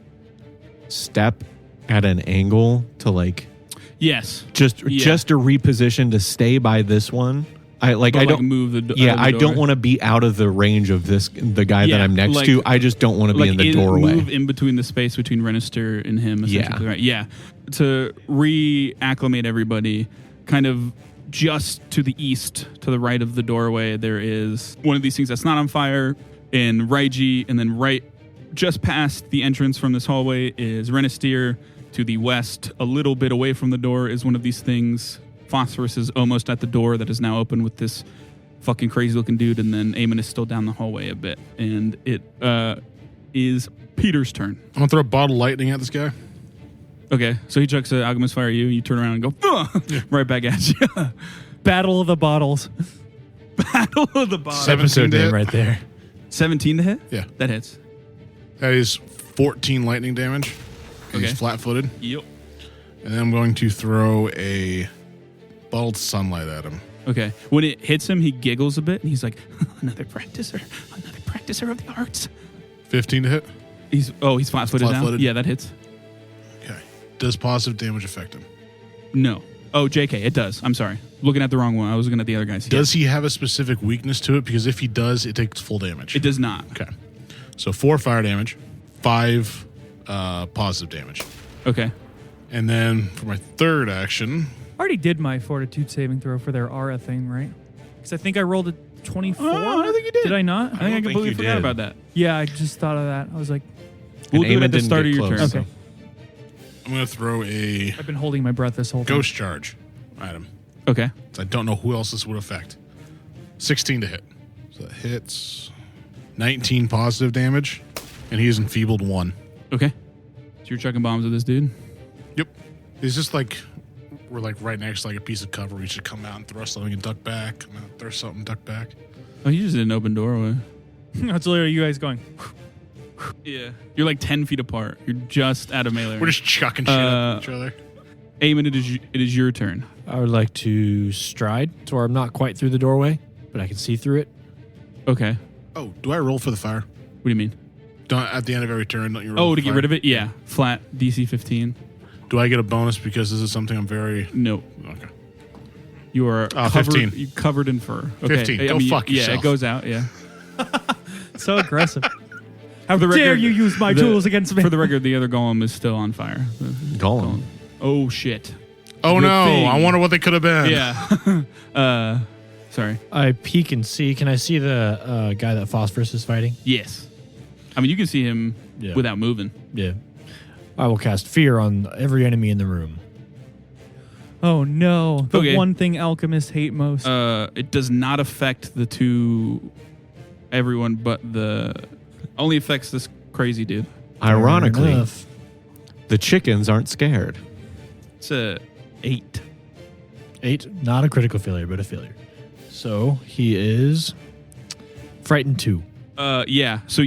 step at an angle to like Yes, just Yeah. just to reposition to stay by this one? I but, don't move the. Yeah, out of the I door. don't want to be out of the range of the guy that Yeah, I'm next like- to. I just don't want to be in the doorway. Move in between the space between Renister and him. Yeah. Essentially, right? Yeah. To reacclimate everybody, kind of just to the east, to the right of the doorway, there is one of these things that's not on fire in Raiji, and then right just past the entrance from this hallway is Renister. To the west, a little bit away from the door, is one of these things. Phosphorus is almost at the door that is now open with this fucking crazy looking dude, and then Eamon is still down the hallway a bit. And it is Peter's turn. I'm gonna throw a bottle of lightning at this guy. Okay, so he chucks an alchemist fire at you, you turn around and go, "Ugh," right back at you. Battle of the bottles. Battle of the bottom. episode 17 to name hit. right there. 17 to hit? Yeah. That hits. That is 14 lightning damage. And Okay. He's flat-footed. Yep. And then I'm going to throw a bottled sunlight at him. Okay. When it hits him, he giggles a bit, and he's like, another practicer of the arts. 15 to hit. He's flat-footed now? Flat-footed. Yeah, that hits. Okay. Does positive damage affect him? No. Oh, JK, it does. I'm sorry. Looking at the wrong one. I was looking at the other guys. Does he have a specific weakness to it? Because if he does, it takes full damage. It does not. Okay. So 4 fire damage, 5 positive damage. Okay. And then for my third action, I already did my fortitude saving throw for their aura thing, right? Because I think I rolled a 24. Oh, I don't think you did. Did I not? I think I think completely you forgot did. about that. Yeah, I just thought of that. I was like, We'll And do it Eamon at the didn't start of get your turn. close, okay. I'm going to throw a I've been holding my breath this whole time. ghost charge at him. Okay. So I don't know who else this would affect. 16 to hit. So that hits 19 positive damage, and he's enfeebled 1. Okay. So you're chucking bombs at this dude? Yep. He's just like, we're like right next to like a piece of cover. We should come out and throw something and duck back. Come out, throw something, duck back. Oh, you just did an open doorway. That's literally you guys going. Yeah. You're like 10 feet apart. You're just out of melee. We're just chucking shit at each other. Eamon, it is your turn. I would like to stride to where I'm not quite through the doorway, but I can see through it. Okay. Oh, do I roll for the fire? What do you mean? Don't at the end of every turn, don't you roll? Oh, for to get fire? rid of it? Yeah. Flat DC 15. Do I get a bonus because this is something I'm very No. okay? You are 15. you covered in fur. Okay. 15. Go fuck Yeah, yourself. it goes out. Yeah. So aggressive. How Dare you use my tools against me? For the record, the other golem is still on fire. The Golem. Oh shit. Oh The no! thing. I wonder what they could have been. Yeah. Sorry. I peek and see. Can I see the guy that Phosphorus is fighting? Yes. I mean, you can see him Yeah. without moving. Yeah. I will cast fear on every enemy in the room. Oh no. The Okay. one thing alchemists hate most. It does not affect everyone, but only affects this crazy dude. Ironically, Fair enough. the chickens aren't scared. It's a 8. 8, not a critical failure, but a failure. So he is frightened 2. Yeah. So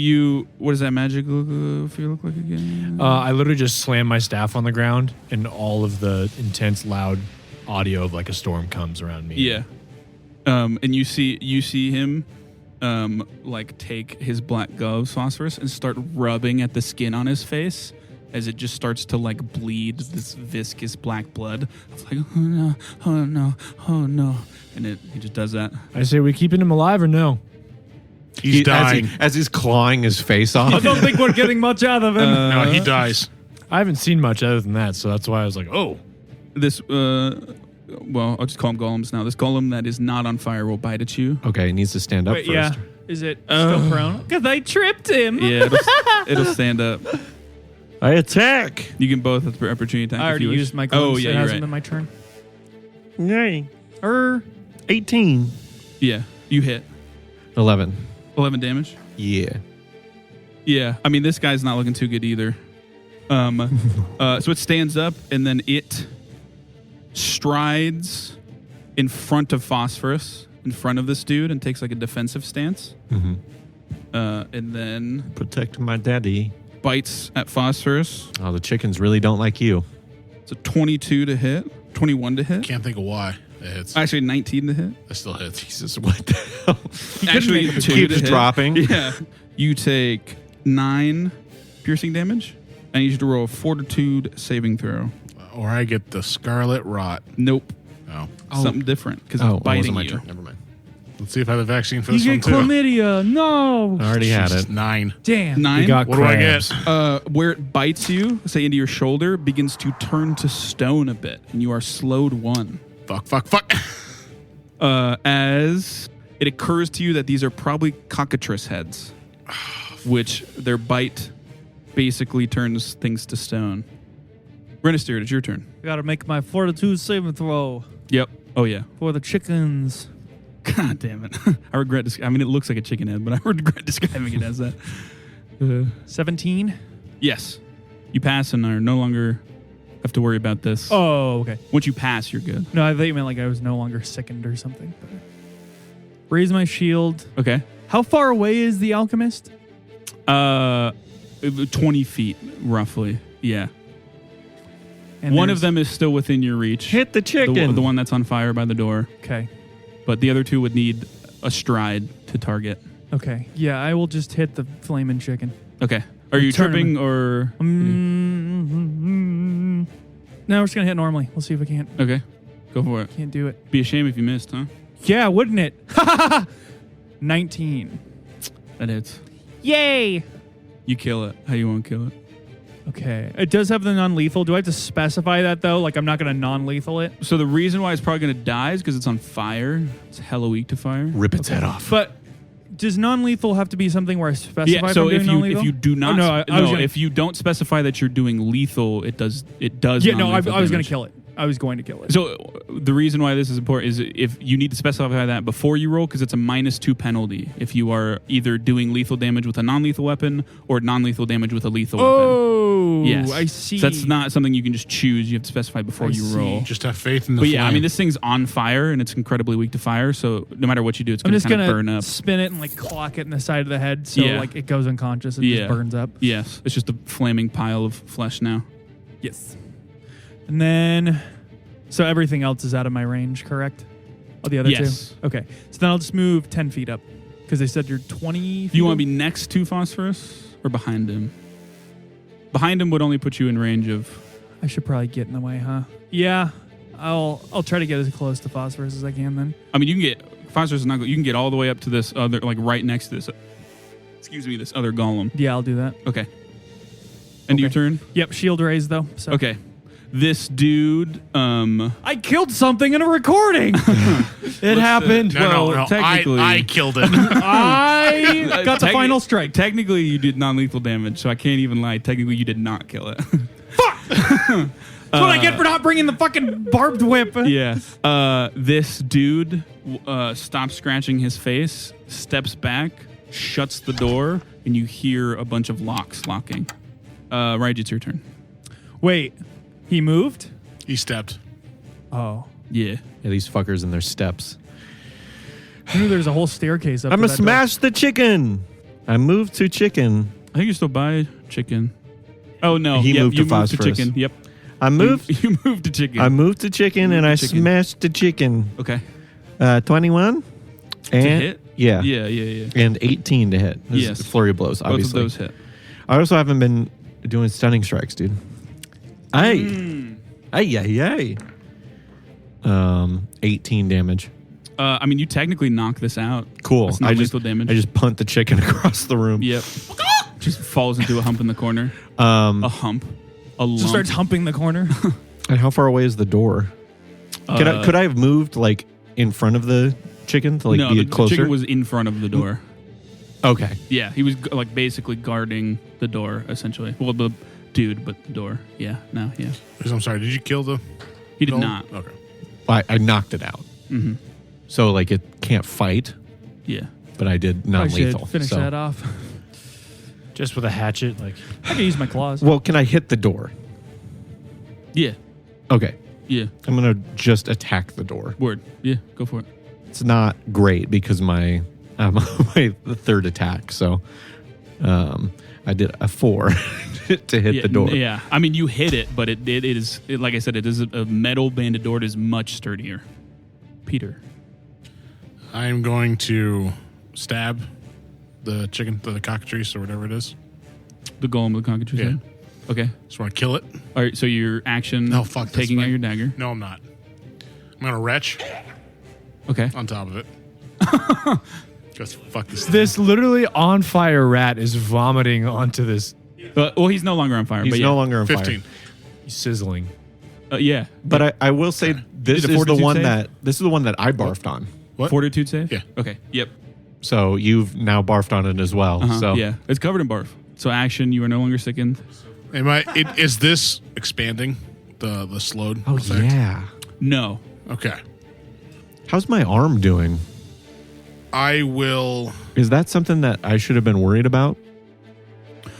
what does that magic look like again? I literally just slam my staff on the ground, and all of the intense, loud audio of like a storm comes around me. Yeah. And you see him like take his black gloves, Phosphorus, and start rubbing at the skin on his face as it just starts to like bleed this viscous black blood. It's like, oh no, oh no, oh no. And he just does that. I say, we keeping him alive or no? He's dying. As he's clawing his face off. I don't think we're getting much out of him. No, he dies. I haven't seen much other than that, so that's why I was like, oh. This, well, I'll just call him golems now. This golem that is not on fire will bite at you. Okay, he needs to stand up Wait, first. yeah. Is it still prone? Because I tripped him. Yeah, it'll stand up. I attack. You can both have the opportunity attack. I already if you wish. used my Oh, gloves. yeah, It you're hasn't right. been my turn. Yay. 18. Yeah, you hit 11. 11 damage. Yeah. Yeah, I mean this guy's not looking too good either. So it stands up and then it strides in front of Phosphorus, in front of this dude, and takes like a defensive stance. Mm-hmm. And then Protect my daddy. bites at Phosphorus. Oh, the chickens really don't like you. It's a 22 to hit, 21 to hit. Can't think of why it hits. Actually, 19 to hit. It still hits. Jesus, what the hell? Actually, 2 to keeps hit. dropping. Yeah. You take 9 piercing damage. I need you to roll a fortitude saving throw. Or I get the scarlet rot. Nope. Oh. Something different because Oh, it's it wasn't biting my you. turn. Never mind. Let's see if I have the vaccine for You this one get too. chlamydia. No. I already had Jesus, it. 9. Damn. 9. You got What do I crabs. get? Where it bites you, say into your shoulder, begins to turn to stone a bit, and you are slowed 1. Fuck. As it occurs to you that these are probably cockatrice heads, which their bite basically turns things to stone. Renister, it's your turn. I gotta make my fortitude saving throw Yep. Oh, yeah. for the chickens. God damn it. I regret this. I mean, it looks like a chicken head, but I regret describing it as that. 17. Yes. You pass and are no longer have to worry about this. Oh, okay. Once you pass, you're good. No, I thought you meant like I was no longer sickened or something. Raise my shield. Okay. How far away is the alchemist? 20 feet, roughly. Yeah. And One of there's- them is still within your reach. Hit the chicken. The one that's on fire by the door. Okay. But the other two would need a stride to target. Okay. Yeah, I will just hit the flaming chicken. Okay. Are you Turn tripping or? No, we're just gonna hit normally. We'll see if we can't Okay. Go for it. do it. Be a shame if you missed, huh? Yeah, wouldn't it? 19. That hits. Yay! You kill it. How you won't kill it? Okay. It does have the non-lethal. Do I have to specify that though? Like I'm not gonna non-lethal it. So the reason why it's probably going to die is because it's on fire. It's hella weak to fire. Rip its head off. But does non-lethal have to be something where I specify Yeah. if So I'm doing if non-lethal? you do not, Oh, no, I was gonna, if you don't specify that you're doing lethal, it does. yeah, no, I was non-lethal gonna damage. kill it. I was going to kill it. So the reason why this is important is if you need to specify that before you roll, because it's a -2 penalty if you are either doing lethal damage with a non-lethal weapon or non-lethal damage with a lethal weapon. Oh, Yes. I see. So that's not something you can just choose. You have to specify before I you see. roll. Just have faith in the But yeah, I flame. mean, this thing's on fire and it's incredibly weak to fire. So no matter what you do, it's I'm going just to kind gonna of burn up. spin it and like clock it in the side of the head, so Yeah. like it goes unconscious and Yeah. just burns up. Yes, it's just a flaming pile of flesh now. Yes. And then, so everything else is out of my range, correct? Oh, the other Yes. two. Okay, so then I'll just move 10 feet up because they said you're 20. Do you want to be next to Phosphorus or behind him? Behind him would only put you in range of. I should probably get in the way, huh? Yeah, I'll try to get as close to Phosphorus as I can. Then. I mean, you can get Phosphorus is not. You can get all the way up to this other, like right next to this. Excuse me, this other golem. Yeah, I'll do that. Okay. End of your Okay. turn. Yep, shield raised though. So. Okay. This dude. I killed something in a recording. It happened. No, technically- I killed it. I got the Techni- final strike. Technically, you did non-lethal damage, so I can't even lie. Technically, you did not kill it. That's what I get for not bringing the fucking barbed whip. Yeah. This dude stops scratching his face, steps back, shuts the door, and you hear a bunch of locks locking. Raij, it's your turn. Wait, he moved? He stepped. Oh. Yeah. Yeah, these fuckers and their steps. I knew there's a whole staircase up I'm to gonna that door. smash the chicken. I moved to chicken. I think you still buy chicken. Oh, no. He Yep, moved you to moved to Phosphorus. chicken. Yep. I moved. You moved to chicken. I moved to chicken and I Chicken. smashed the chicken. Okay. 21 and hit? Yeah. Yeah. And 18 to hit. This is Yes. a flurry of blows, Both obviously. of those hit. I also haven't been doing stunning strikes, dude. Ay. 18 damage. I mean, you technically knock this out. Cool. That's not I just lethal damage. I just punt the chicken across the room. Yep. Just falls into a hump in the corner. A hump. A lump. Just starts humping the corner. And how far away is the door? Could I have moved like in front of the chicken to like no, be the closer? chicken was in front of the door. Okay. Yeah, he was like basically guarding the door, essentially. Well, the dude, but the door. Yeah, no, yeah. I'm sorry. Did you kill the? He did golem? not. Okay. I knocked it out. Mm-hmm. So like it can't fight, Yeah. but I did I non-lethal. should finish so. that off. Just with a hatchet, like I can use my claws. Well, can I hit the door? Yeah. Okay. Yeah. I'm gonna just attack the door. Word. Yeah. Go for it. It's not great because my my third attack. So I did a 4 to hit Yeah, the door. Yeah. I mean, you hit it, but it is like I said, it is a metal banded door. It is much sturdier. Peter. I am going to stab the chicken, the cockatrice or whatever it is. The golem of the cockatrice. Yeah. head? Okay. Just want to kill it. All right. So your action. No, fuck, that's Taking out fine. your dagger. No, I'm not. I'm gonna retch Okay. on top of it. Just fuck this. this literally on fire rat is vomiting onto this. Well, he's no longer on fire. He's but no yeah. longer on 15. fire. He's sizzling. Yeah. But I will say this Did a is the fortitude one save? this is the one that I barfed on. What? Fortitude save. Yeah. Okay. Yep. So you've now barfed on it as well. Uh-huh. So Yeah. It's covered in barf. So action. You are no longer sickened. Is this expanding the slowed? Oh effect? yeah. No. Okay. How's my arm doing? I will. Is that something that I should have been worried about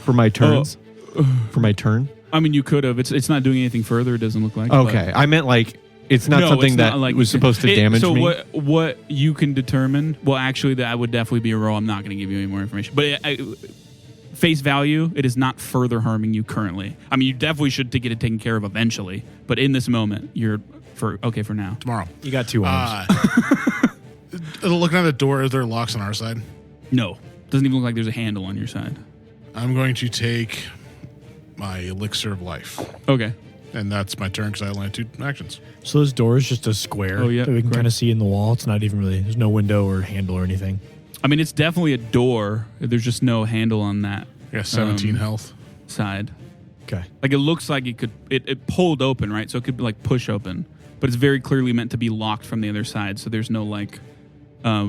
for my turns? For my turn? I mean, you could have. It's not doing anything further. It doesn't look like. Okay. I meant like it's But not no, something it's that not like was supposed to damage so me. what you can determine? Well, actually, that would definitely be a roll. I'm not going to give you any more information. But face value, it is not further harming you currently. I mean, you definitely should get it taken care of eventually, but in this moment, you're okay for now. Tomorrow. You got 2 arms. Looking at the door, are there locks on our side? No, doesn't even look like there's a handle on your side. I'm going to take my elixir of life. Okay. And that's my turn because I only have 2 actions. So this door is just a square Oh, yeah, that we can correct. kind of see in the wall. It's not even really, there's no window or handle or anything. I mean, it's definitely a door. There's just no handle on that Yeah, 17 health. side. Okay. Like, it looks like it pulled open, right? So it could, like, push open. But it's very clearly meant to be locked from the other side. So there's no, like...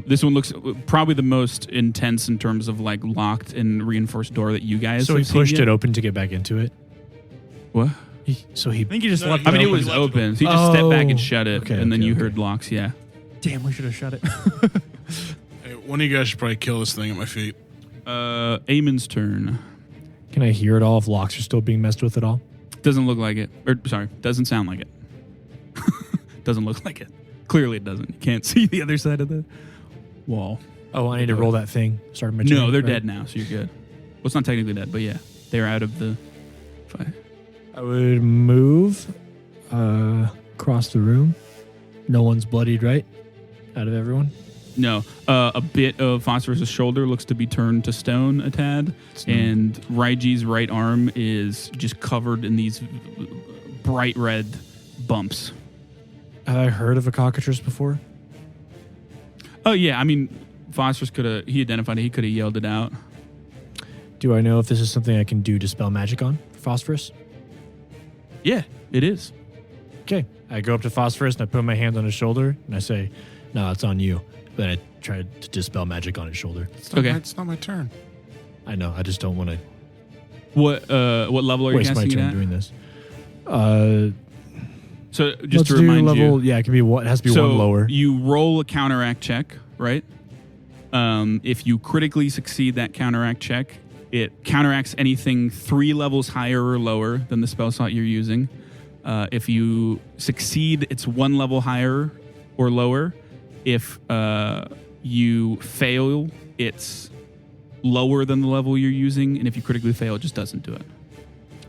this one looks probably the most intense in terms of, like, locked and reinforced door that you guys So he have seen pushed yet. it open to get back into it? What? I think you just left I mean, it open. was open. So you just stepped back and shut it, Okay, and then okay, you okay. heard locks, yeah. Damn, we should have shut it. Hey, one of you guys should probably kill this thing at my feet. Eamon's turn. Can I hear it all if locks are still being messed with at all? Doesn't look like it. Or, sorry, doesn't sound like it. Doesn't look like it. Clearly it doesn't. You can't see the other side of the wall. Oh, I need to roll that thing. Start my turn, No, they're right? dead now, so you're good. Well, it's not technically dead, but yeah. They're out of the fight. I would move across the room. No one's bloodied, right? Out of everyone? No. A bit of Phosphorus' shoulder looks to be turned to stone a tad, and Raiji's right arm is just covered in these bright red bumps. Have I heard of a cockatrice before? Oh, yeah. I mean, Phosphorus he identified it. He could have yelled it out. Do I know if this is something I can do dispel magic on for Phosphorus? Yeah, it is. Okay. I go up to Phosphorus and I put my hand on his shoulder and I say, no, it's on you. Then I try to dispel magic on his shoulder. It's not my turn. I know. I just don't want to What level are you waste my casting it turn at? doing this. So just Let's to do remind level, you, yeah, it can be one. It has to be so one lower. you roll a counteract check, right? If you critically succeed that counteract check, it counteracts anything 3 levels higher or lower than the spell slot you're using. If you succeed, it's 1 level higher or lower. If you fail, it's lower than the level you're using, and if you critically fail, it just doesn't do it.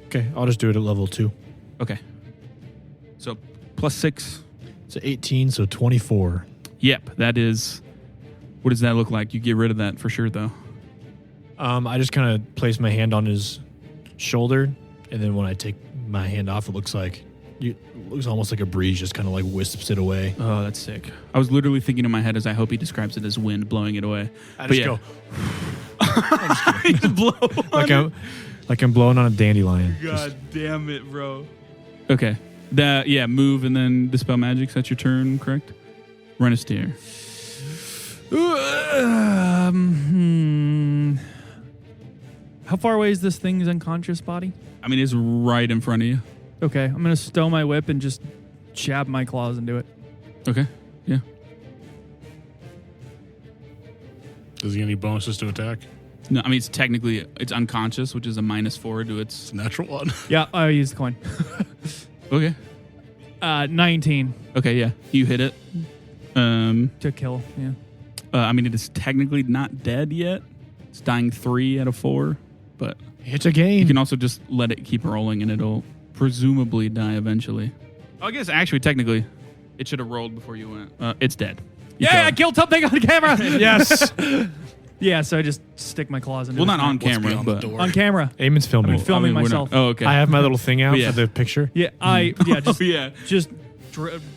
Okay, I'll just do it at level 2. Okay. So +6. So 18, so 24. Yep, that is. What does that look like? You get rid of that for sure, though. I just kind of place my hand on his shoulder, and then when I take my hand off, it looks almost like a breeze just kind of like wisps it away. Oh, that's sick. I was literally thinking in my head as I hope he describes it as wind blowing it away. I But just yeah. go You just blow on like I'm blowing on a dandelion. God damn it, bro. Okay. Move and then dispel magic. That's your turn, correct? Renisteer. How far away is this thing's unconscious body? I mean, it's right in front of you. Okay, I'm gonna stow my whip and just jab my claws into it. Okay. Yeah. Does he get any bonuses to attack? No, I mean, it's unconscious, which is a -4 to its. It's a natural one. Yeah, I used the coin. Okay. 19 Okay, yeah. You hit it. to kill. Yeah. I mean, it is technically not dead yet. It's dying 3 out of 4, but It's a game. you can also just let it keep rolling and it'll presumably die eventually. I guess actually, technically, it should have rolled before you went. It's dead. You Yeah, I killed killed something on camera. Yes. Yeah, so I just stick my claws into it. Well, it. not on What's camera, beyond the but door? On camera. Eamon's filming. I'm filming we're not- myself. Oh, okay. I have my little thing out Yeah. for the picture. Yeah, just yeah.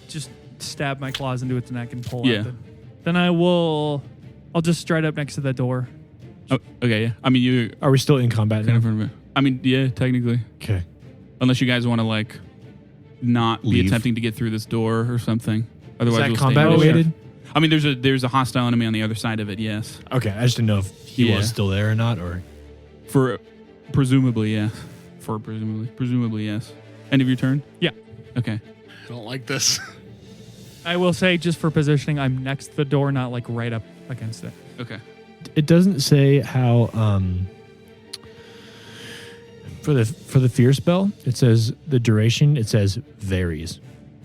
just stab my claws into its neck and pull Yeah. out. Then I'll just stride up next to the door. Oh, okay, yeah. I mean, you Are we still in combat kind now? of front of it. I mean, yeah, technically, Okay. unless you guys want to like not be Leave. attempting to get through this door or something. Is Otherwise, that we'll combat stay in. related? I mean, there's a hostile enemy on the other side of it. Yes, Okay, I just didn't know if he Yeah. was still there or not, or for presumably yes. For presumably yes. End of your turn. Yeah. Okay. I don't like this. I will say, just for positioning, I'm next to the door, not like right up against it. Okay. it doesn't say how. For the fear spell, it says the duration. It says varies.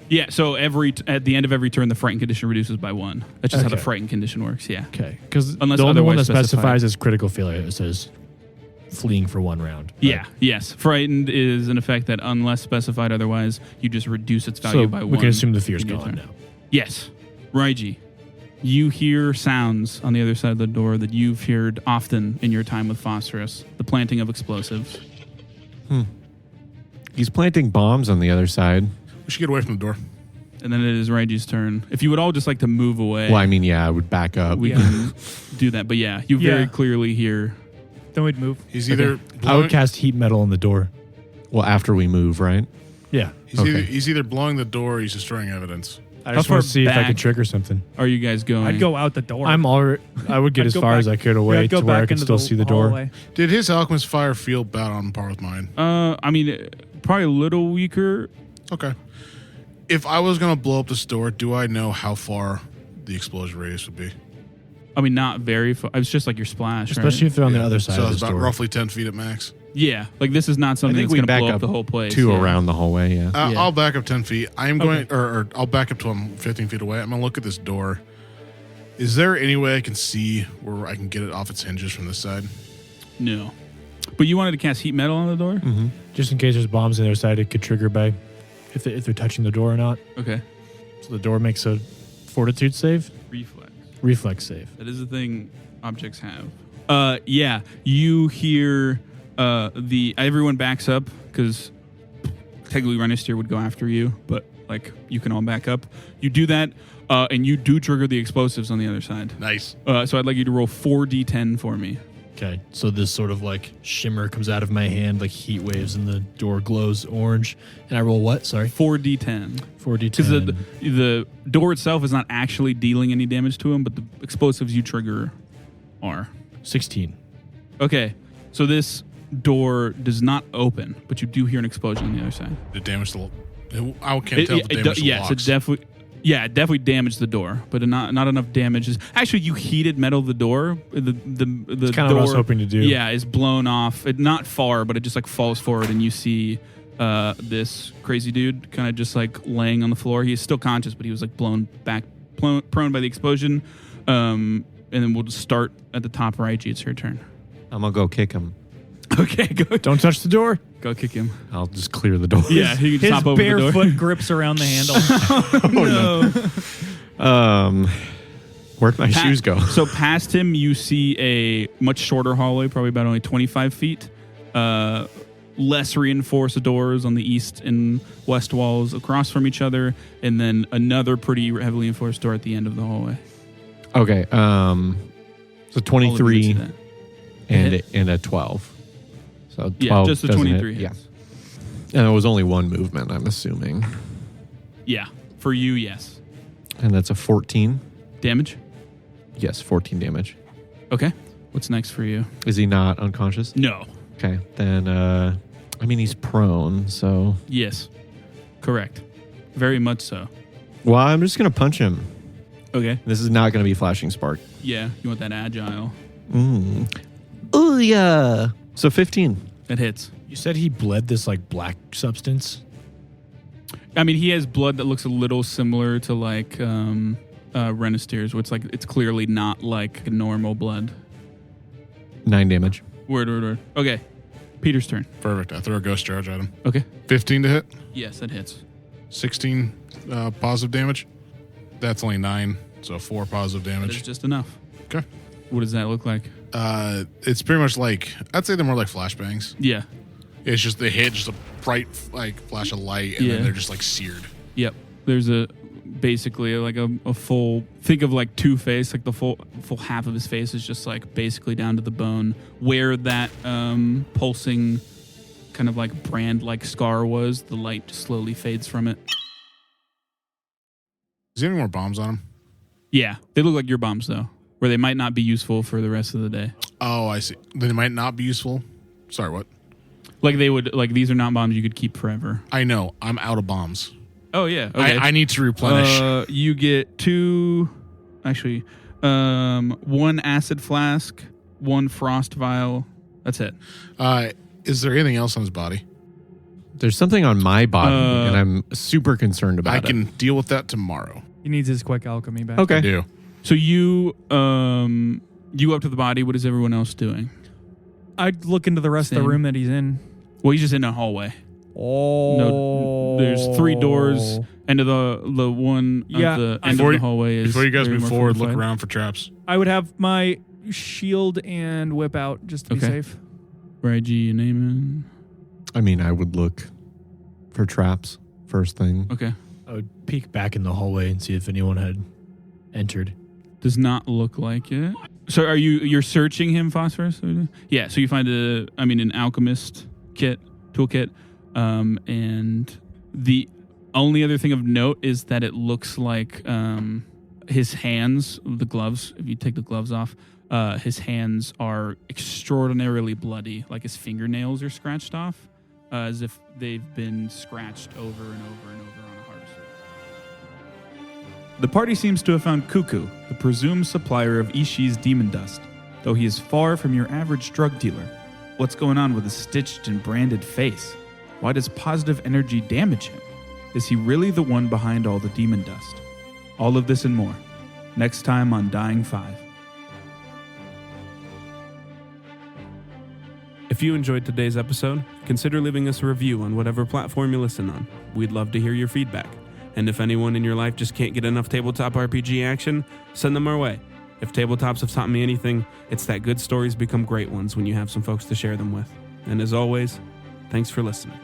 Yeah. So at the end of every turn, the frightened condition reduces by 1. That's just how the Okay. frightened condition works. Yeah. Okay, because the Unless only one that otherwise specified. specifies is critical failure. It says fleeing for 1 round. Yeah, yes. Frightened is an effect that, unless specified otherwise, you just reduce its value So by 1. we can assume the fear's in your gone turn. now. Yes. Raiji, you hear sounds on the other side of the door that you've heard often in your time with Phosphorus. The planting of explosives. He's planting bombs on the other side. We should get away from the door. And then it is Raiji's turn. If you would all just like to move away, Well, I mean, yeah, I would back up. we can do that. But yeah, you very Yeah. clearly hear. Then we'd move. He's either I would cast heat metal on the door. Well, after we move, right? Yeah. he's either blowing the door or he's destroying evidence. I just How want far to see if I back? can trigger something. Are you guys going? I'd go out the door. I would get I'd as go far back- as I could Yeah, away I'd go to where I back could into still the see the door. hallway. Did his alchemist fire feel about on par with mine? I mean, probably a little weaker. Okay. If I was going to blow up this door, do I know how far the explosion radius would be? I mean, not very far. It's just like your splash, Especially if they're on the Yeah. other side So of it's the about door. roughly 10 feet at max. Yeah, like this is not something think that's we going to back blow up up the whole place. 2 yeah. around the hallway, yeah. Yeah. I'll back up 10 feet. I am going, or I'll back up to I'm 15 feet away. I'm going to look at this door. Is there any way I can see where I can get it off its hinges from this side? No. But you wanted to cast heat metal on the door? Mm-hmm. Just in case there's bombs on the other side, it could trigger by if they're touching the door or not. Okay. So the door makes a fortitude save, Reflex. reflex save. That is the thing objects have. Yeah, you hear everyone backs up because technically Renister would go after you, but like you can all back up. You do that, and you do trigger the explosives on the other side. Nice. So I'd like you to roll 4d10 for me. Okay, so this sort of like shimmer comes out of my hand, like heat waves, and the door glows orange. And I roll what? Sorry, 4d10. 4d10. Because the door itself is not actually dealing any damage to him, but the explosives you trigger are. 16. Okay, so this door does not open, but you do hear an explosion on the other side. Did damage the... I can't tell if it damaged the yes, locks. it definitely damaged the door, but not enough damage. Actually, you heated metal the door. The It's kind door, of what I was hoping to do. Yeah, is blown off. Not far, but it just like falls forward, and you see this crazy dude kind of just like laying on the floor. He is still conscious, but he was like blown back, prone by the explosion. And then we'll just start at the top right. It's your turn. I'm going to go kick him. Okay, go Don't touch the door. go kick him. I'll just clear the door. Yeah, he can His just hop over the bare door. foot grips around the handle. No. Where'd my shoes go? So past him, you see a much shorter hallway, probably about only 25 feet. Less reinforced doors on the east and west walls across from each other, and then another pretty heavily enforced door at the end of the hallway. Okay, so All of you 23 can see that. and a 12. So 12 Yeah, just the doesn't 23 hit. hits. Yeah. And it was only one movement, I'm assuming. Yeah, for you, yes. And that's a 14. Damage? Yes, 14 damage. Okay. What's next for you? Is he not unconscious? No. Okay, then, I mean, he's prone, so. Yes. Correct. Very much so. Well, I'm just going to punch him. Okay. This is not going to be Flashing Spark. Yeah, you want that agile. Oh, yeah. So 15. That hits. You said he bled this like black substance. I mean, he has blood that looks a little similar to like Renister's, which like it's clearly not like normal blood. 9 damage. Word. Okay. Peter's turn. Perfect. I throw a ghost charge at him. Okay. 15 to hit. Yes, that hits. 16 positive damage. That's only 9, so 4 positive That is damage. just enough. Okay. What does that look like? It's pretty much like, I'd say they're more like flashbangs. Yeah. It's just they hit just a bright like flash of light, and Yeah. then they're just like seared. Yep. There's basically like a full, think of like Two-Face, like the full half of his face is just like basically down to the bone. Where that pulsing kind of like brand like scar was, the light just slowly fades from it. Is there any more bombs on him? Yeah. They look like your bombs though, where they might not be useful for the rest of the day. Oh, I see. Then it might not be useful. Sorry, what? Like they would, like these are not bombs you could keep forever. I know. I'm out of bombs. Oh yeah. Okay. I need to replenish. You get 2, actually, 1 acid flask, 1 frost vial. That's it. Is there anything else on his body? There's something on my body, and I'm super concerned about I it. can deal with that tomorrow. He needs his quick alchemy back. I Okay. do. So you up to the body. What is everyone else doing? I'd look into the rest of Same. the room that he's in. Well, he's just in a hallway. Oh. No, there's 3 doors. End of the one Yeah, at the end Before of you- the hallway is Before you guys very move more forward, look fortified. around for traps. I would have my shield and whip out just to be Okay. safe. Reggie and Eamon. I mean, I would look for traps first thing. Okay. I would peek back in the hallway and see if anyone had entered. Does not look like it. So you're searching him, Phosphorus? Yeah, so you find an alchemist toolkit. And the only other thing of note is that it looks like his hands, the gloves, if you take the gloves off, his hands are extraordinarily bloody, like his fingernails are scratched off, as if they've been scratched over and over and over on a harvester. The party seems to have found Cuckoo, the presumed supplier of Ishi's demon dust, though he is far from your average drug dealer. What's going on with his stitched and branded face? Why does positive energy damage him? Is he really the one behind all the demon dust? All of this and more, next time on Dying 5. If you enjoyed today's episode, consider leaving us a review on whatever platform you listen on. We'd love to hear your feedback. And if anyone in your life just can't get enough tabletop RPG action, send them our way. If tabletops have taught me anything, it's that good stories become great ones when you have some folks to share them with. And as always, thanks for listening.